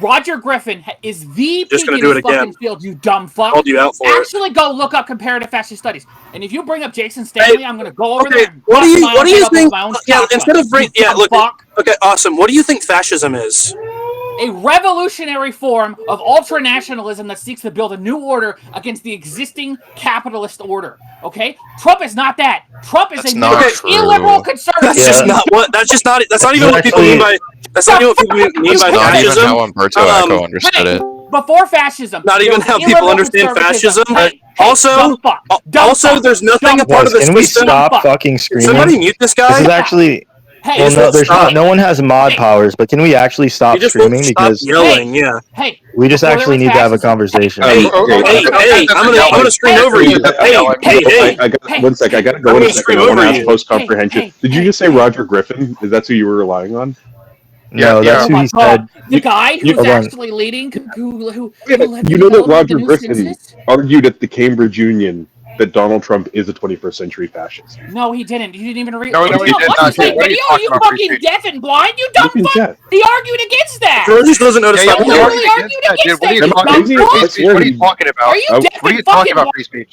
Roger Griffin is the Just peak gonna in do his it again. fucking field, you dumb fuck. Called you out for it. Actually, go look up comparative fascist studies. And if you bring up Jason Stanley, I'm gonna go over okay, there and what do bust you my what own do head you open with think? my own Yeah, shotgun. instead of You yeah, dumb look. fuck. Okay, awesome. What do you think fascism is? A revolutionary form of ultranationalism that seeks to build a new order against the existing capitalist order. Okay, Trump is not that. Trump is That's a not illiberal true. conservative. That's just not what. That's just not. That's not even what people mean by. That's not even what people mean by Not even fascism. how Umberto Eco understood it. Before fascism, Not there even was how people illiberal understand conservatism. fascism. Hey, Also, dumb fuck. Dumb also, fuck. there's nothing Dumb a part of Guys, the can we system. stop fuck. fucking Can screaming? somebody mute this guy? This is actually. Hey, Well, no, there's stop. not. No one has mod powers, but can we actually stop He just won't screaming? stop Because yelling. Yeah. Hey, we just before there actually was need to have a fascism. conversation. Hey, I'm gonna scream over you. Hey, I got 1 sec. I gotta go I'm in a gonna second. scream I want to over ask you. post comprehension. Did you just say Roger Griffin? Is that who you were relying on? No, that's Oh who my he God. said. The guy who's hold on. actually leading, who Yeah, led the you know that development of the Roger new Griffin synthesis? argued at the Cambridge Union that Donald Trump is a 21st century fascist. No, he didn't. You didn't even read. No, Did he you not did watch not, the same dude. What are you video? talking You about, fucking free speech? deaf and blind. You Look dumb in fuck. chat. He argued against that. Bro just doesn't know He stop literally yelling. argued against that. Am You I dumb crazy? fuck. I swear What are you he- talking about? Are you deaf What are and you talking fucking about, blind? free speech?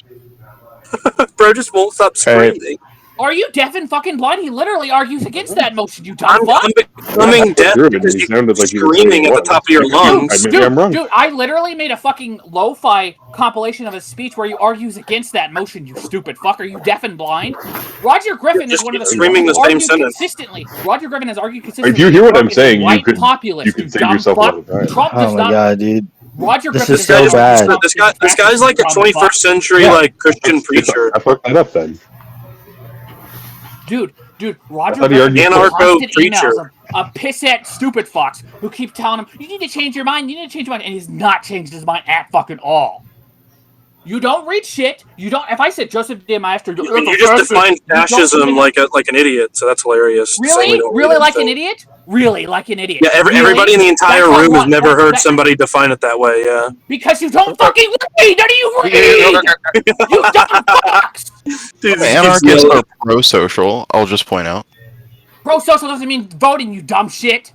Bro just won't stop screaming. Are you deaf and fucking blind? He literally argues against that motion. You dumb fuck. I'm becoming deaf through it, and because he you sounded keep like he was saying screaming it at the was. top of your lungs. Maybe I'm wrong. Dude, I literally made a fucking lo-fi compilation of his speech where he argues against that motion, you stupid fuck. Are you deaf and blind? Roger Griffin is Just one of the keep people screaming who the same argued sentence. consistently. Roger Griffin has argued consistently. If you hear what that I'm Trump is a saying, you white could populist, you save dumb yourself a lot fuck. of time. Trump Oh does my not. god, dude. Roger This Griffin is does so not bad. Trump This is a guy's fascist, like a you dumb 21st fuck. century Yeah. like Christian preacher. I fucked that up then. Dude, Roger thought he Griffin argued gets for- constant Anarcho-preacher. emails of pissant stupid fucks who keep telling him, you need to change your mind, and he's not changed his mind at fucking all. You don't read shit. You don't. If I said Joseph De Maestro, You just defined fascism like an idiot, so that's hilarious. Saying we really, don't really read like it, an so- idiot. Really like an idiot. Yeah, Really? everybody in the entire That's how room has one- never heard that- somebody define it that way. Yeah. Because you don't fucking read. None of you read. You dumb fucks. Dude, Anarchists are pro-social, I'll just point out. Pro-social doesn't mean voting. You dumb shit.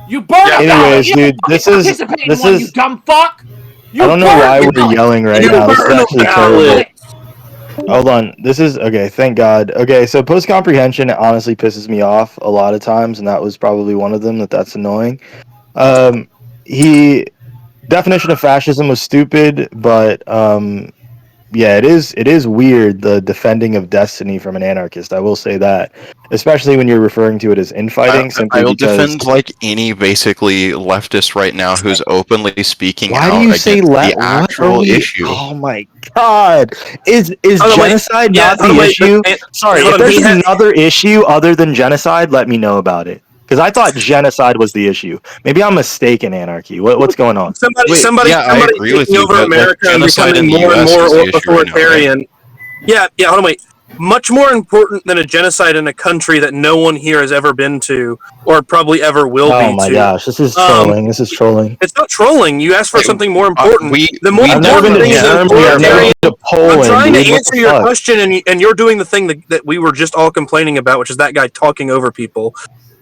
You burn a ballot. Anyways, You don't dude, fucking this is participate in one. You dumb fuck. You I don't know burn why a we're ballot. yelling right You now. This is burn a actually ballot. terrible. Hold on. This is okay. Thank God. Okay, so post comprehension honestly pisses me off a lot of times, and that was probably one of them. That's annoying. He definition of fascism was stupid, but yeah, it is weird the defending of destiny from an anarchist. I will say that, especially when you're referring to it as infighting. Simply I'll because defend like any basically leftist right now who's openly speaking why out do you against say the what are actual we? issue. Oh my god! Is Hold on, wait. genocide Yeah, not hold on, the wait, issue? but- Sorry, hold if on, there's he had- another issue other than genocide, let me know about it. Because I thought genocide was the issue. Maybe I'm mistaken. Anarchy. What's going on? Somebody agree with taking you, over but, like, America and genocide becoming in the more and US more is the issue right now, right? authoritarian. Yeah, hold on, wait. Much more important than a genocide in a country that no one here has ever been to, or probably ever will be Oh my to. gosh, this is trolling. This is trolling. It's not trolling. You asked for something more important. The more I've never important been to thing is Germany. I've never authoritarian. been to Poland. I'm trying dude. to What answer the your fuck? question, and you're doing the thing that we were just all complaining about, which is that guy talking over people.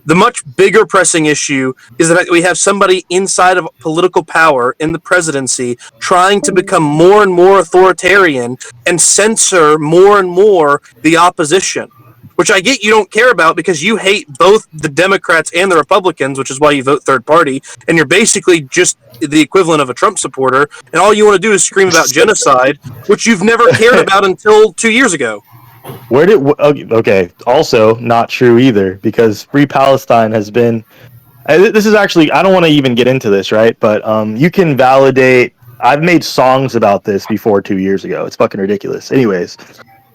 The much bigger pressing issue is the fact that we have somebody inside of political power in the presidency trying to become more and more authoritarian and censor more and more the opposition. Which I get you don't care about because you hate both the Democrats and the Republicans, which is why you vote third party, and you're basically just the equivalent of a Trump supporter, and all you want to do is scream about genocide, which you've never cared about until 2 years ago. Where did okay? Also, not true either, because Free Palestine has been. This is actually I don't want to even get into this, right? But you can validate. I've made songs about this before 2 years ago. It's fucking ridiculous. Anyways,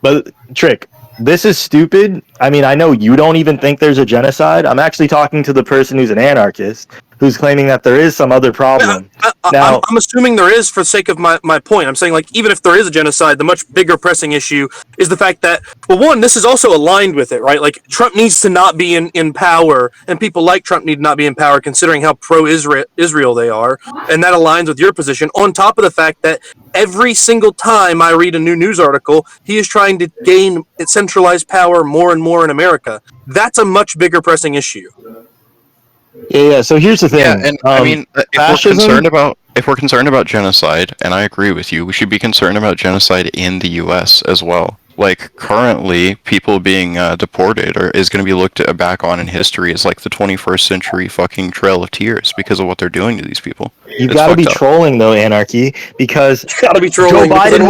but Trick, this is stupid. I mean, I know you don't even think there's a genocide. I'm actually talking to the person who's an anarchist who's claiming that there is some other problem. Now, I'm assuming there is for the sake of my point. I'm saying, like, even if there is a genocide, the much bigger pressing issue is the fact that, well, one, this is also aligned with it, right? Like, Trump needs to not be in power, and people like Trump need to not be in power, considering how pro-Israel they are, and that aligns with your position, on top of the fact that every single time I read a new news article, he is trying to gain centralized power more and more in America. That's a much bigger pressing issue. Yeah. So here's the thing. Yeah, and I mean, fascism. if we're concerned about genocide, and I agree with you, we should be concerned about genocide in the U.S. as well. Like currently, people being deported is going to be looked back on in history as like the 21st century fucking Trail of Tears because of what they're doing to these people. You've got to be trolling though, Anarchy, because Joe Biden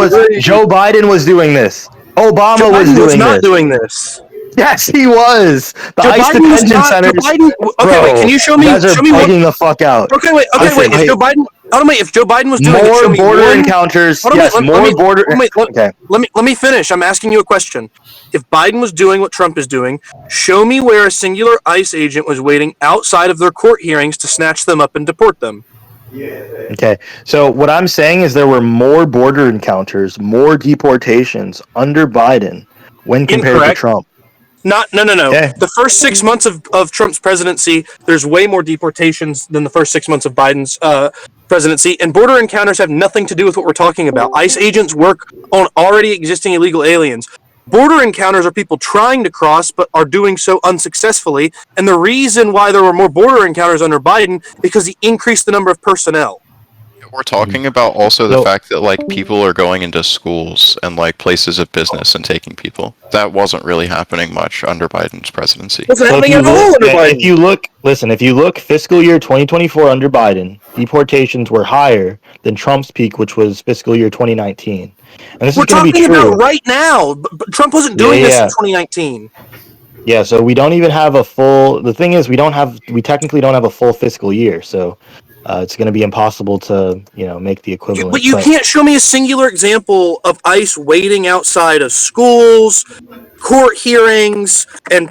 was doing this. Obama was doing this. Yes, he was. The Joe ICE Biden was detention not. centers. Okay, wait. Can you show me? You guys are show me bugging what, the fuck out. Okay, wait. If Joe Biden. Hold on, wait. If Joe Biden was doing more it, show me border one, encounters. Hold on, Yes, wait, more let me, border. Okay. Let me finish. I'm asking you a question. If Biden was doing what Trump is doing, show me where a singular ICE agent was waiting outside of their court hearings to snatch them up and deport them. Okay, so what I'm saying is there were more border encounters, more deportations under Biden when compared to Trump. No. Okay. The first 6 months of Trump's presidency, there's way more deportations than the first 6 months of Biden's presidency, and border encounters have nothing to do with what we're talking about. ICE agents work on already existing illegal aliens. Border encounters are people trying to cross but are doing so unsuccessfully, and the reason why there were more border encounters under Biden because he increased the number of personnel. We're talking about also the fact that like people are going into schools and like places of business and taking people. That wasn't really happening much under Biden's presidency. If you look, fiscal year 2024 under Biden, deportations were higher than Trump's peak, which was fiscal year 2019. And this We're is going to be talking true. about right now. But Trump wasn't doing this in 2019. Yeah, so we don't even have a full. The thing is, we technically don't have a full fiscal year, so it's going to be impossible to make the equivalent. But you can't show me a singular example of ICE waiting outside of schools, court hearings, and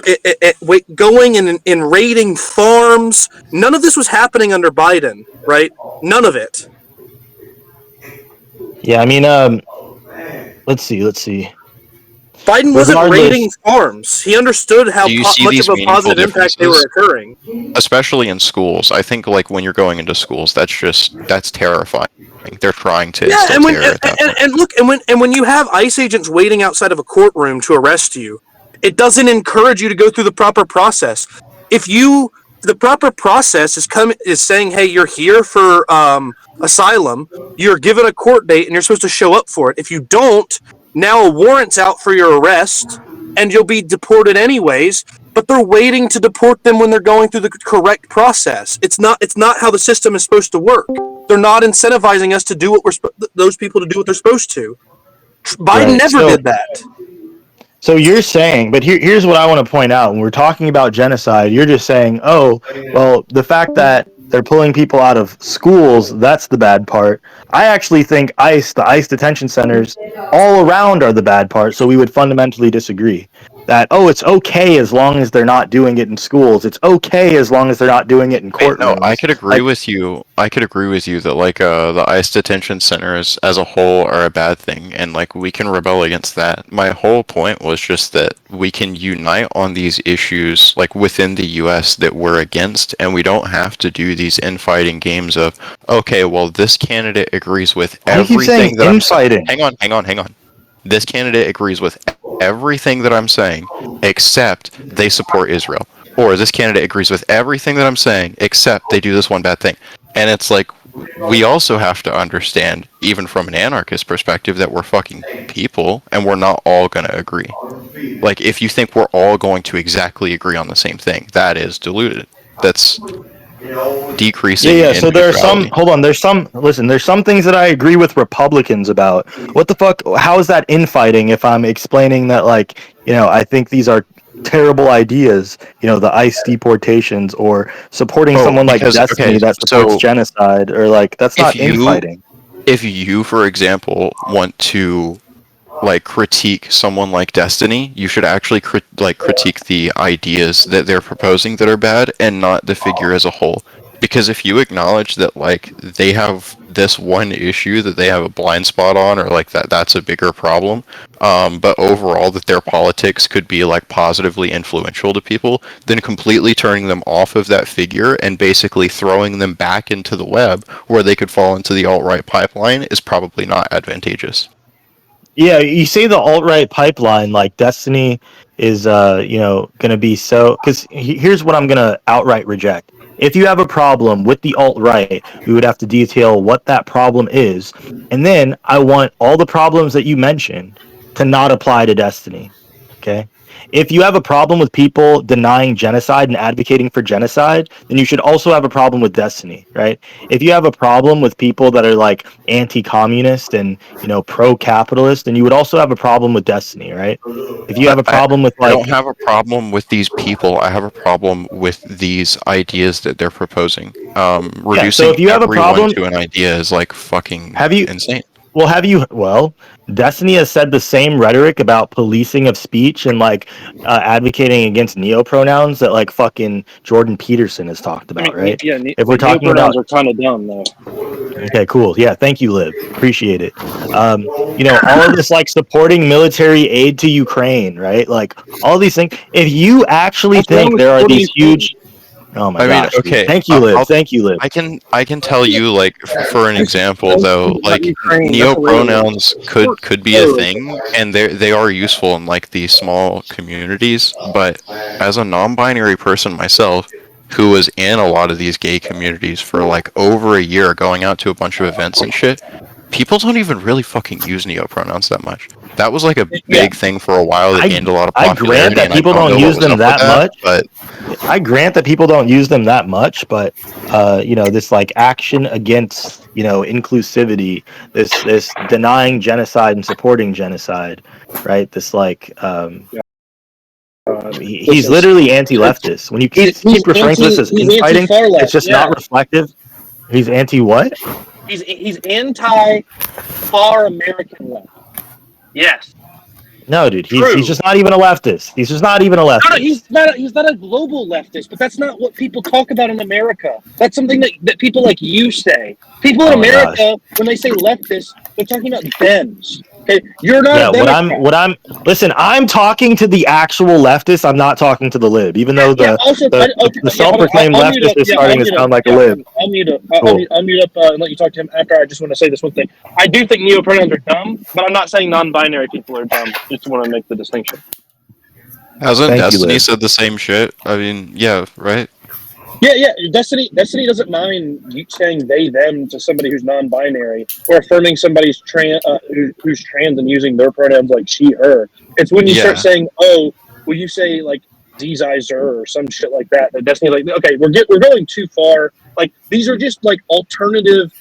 going and raiding farms. None of this was happening under Biden, right? None of it. Yeah, I mean, let's see. Biden wasn't raiding farms. He understood how Do you see much these of a meaningful positive impact they were occurring. Especially in schools. I think like when you're going into schools, that's terrifying. They're trying to instill terror at that point. And look, and when you have ICE agents waiting outside of a courtroom to arrest you, it doesn't encourage you to go through the proper process. The proper process is saying, hey, you're here for asylum. You're given a court date, and you're supposed to show up for it. If you don't, now a warrant's out for your arrest, and you'll be deported anyways. But they're waiting to deport them when they're going through the correct process. It's not how the system is supposed to work. They're not incentivizing us to do those people to do what they're supposed to. Biden never did that. So you're saying, but here's what I want to point out. When we're talking about genocide, you're just saying, oh, well, the fact that they're pulling people out of schools, that's the bad part. I actually think the ICE detention centers all around are the bad part, so we would fundamentally disagree. That, it's okay as long as they're not doing it in schools. It's okay as long as they're not doing it in courtrooms. No, I could agree with you. I could agree with you that like the ICE detention centers as a whole are a bad thing, and like we can rebel against that. My whole point was just that we can unite on these issues like within the U.S. that we're against, and we don't have to do these infighting games of okay, well this candidate agrees with everything that I'm saying. Hang on. This candidate agrees with everything that I'm saying, except they support Israel. Or this candidate agrees with everything that I'm saying, except they do this one bad thing. And it's like, we also have to understand, even from an anarchist perspective, that we're fucking people, and we're not all going to agree. Like, if you think we're all going to exactly agree on the same thing, that is deluded. That's decreasing. Yeah. So there are some. Hold on. There's some things that I agree with Republicans about. What the fuck? How is that infighting? If I'm explaining that, like, I think these are terrible ideas. The ICE deportations or supporting someone like Destiny that supports genocide, or like that's not infighting. If you, for example, want to like critique someone like Destiny, you should actually critique the ideas that they're proposing that are bad and not the figure as a whole. Because if you acknowledge that like they have this one issue that they have a blind spot on, or like that's a bigger problem, but overall that their politics could be like positively influential to people, then completely turning them off of that figure and basically throwing them back into the web where they could fall into the alt-right pipeline is probably not advantageous. Yeah, you say the alt-right pipeline, like Destiny is, going to be so. Because here's what I'm going to outright reject. If you have a problem with the alt-right, we would have to detail what that problem is, and then I want all the problems that you mentioned to not apply to Destiny. Okay. If you have a problem with people denying genocide and advocating for genocide, then you should also have a problem with Destiny, right? If you have a problem with people that are like anti-communist and pro-capitalist, then you would also have a problem with Destiny, right? If you have a problem with I like, don't have a problem with these people. I have a problem with these ideas that they're proposing. Reducing so if you have a everyone problem, to an idea is like fucking insane. Well, Destiny has said the same rhetoric about policing of speech and like advocating against neopronouns that like fucking Jordan Peterson has talked about, right? If we're talking about, neopronouns are kind of dumb though. okay, cool. Yeah, thank you, Liv. Appreciate it. All of this like supporting military aid to Ukraine, right? Like all these things. If you actually think there are these huge, oh my gosh, dude. Okay. Thank you, Liv. Thank you, Liv. I can tell you like for an example though, like neopronouns could be a thing, and they are useful in like these small communities. But as a non-binary person myself, who was in a lot of these gay communities for like over a year, going out to a bunch of events and shit, people don't even really fucking use neopronouns that much. That was like a big thing for a while that gained a lot of popularity. I grant that people don't use them that much, but I grant that people don't use them that much, but this like action against inclusivity, this denying genocide and supporting genocide, right? This like he's literally anti-leftist. When you keep referring to this as infighting, it's just not reflective. He's anti what? He's anti-far American left. Yes. No, dude, he's just not even a leftist. He's just not even a leftist. No, he's not a global leftist, but that's not what people talk about in America. That's something that people like you say. People in America, when they say leftist, they're talking about Dems. Okay, you're not. Yeah, listen, I'm talking to the actual leftist. I'm not talking to the lib, even though the self-proclaimed leftist is starting to sound like a lib. I'll mute up. I'll mute up and let you talk to him after. I just want to say this one thing. I do think neopronouns are dumb, but I'm not saying non-binary people are dumb. Just want to make the distinction. Hasn't Destiny said the same shit? I mean, yeah, right? Yeah. Destiny doesn't mind you saying they, them to somebody who's non-binary or affirming somebody's who's trans and using their pronouns like she, her. It's when you start saying, oh, will you say like these, eyes, her, or some shit like that. That Destiny like, okay, we're going too far. Like these are just like alternative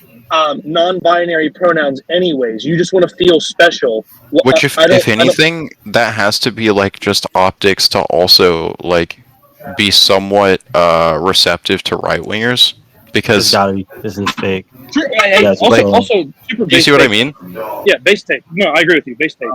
non-binary pronouns anyways. You just want to feel special. Which if anything, that has to be like just optics to also like be somewhat receptive to right-wingers, because this is fake. Sure, also super base. Do you see what I mean? Yeah, base tape. No, I agree with you. Base tape.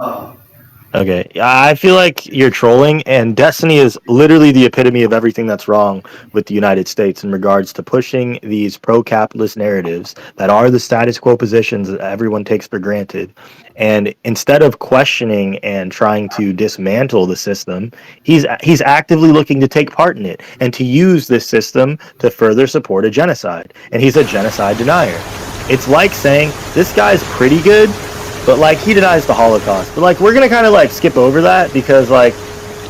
Okay, I feel like you're trolling, and Destiny is literally the epitome of everything that's wrong with the United States in regards to pushing these pro-capitalist narratives that are the status quo positions that everyone takes for granted. And instead of questioning and trying to dismantle the system, he's actively looking to take part in it and to use this system to further support a genocide. And he's a genocide denier. It's like saying this guy's pretty good, but like he denies the Holocaust. But like we're gonna kind of like skip over that because like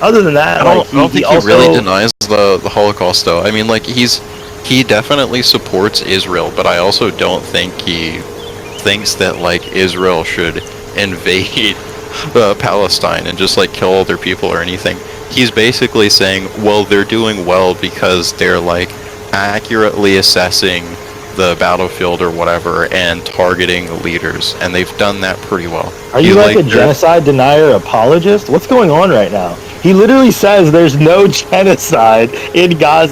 other than that, I don't think he really denies the Holocaust though. I mean, like he definitely supports Israel, but I also don't think he thinks that like Israel should invade Palestine and just like kill all their people or anything. He's basically saying, well, they're doing well because they're like accurately assessing the battlefield or whatever and targeting the leaders, and they've done that pretty well. Are you like a genocide denier apologist? What's going on right now? He literally says there's no genocide in Gaza.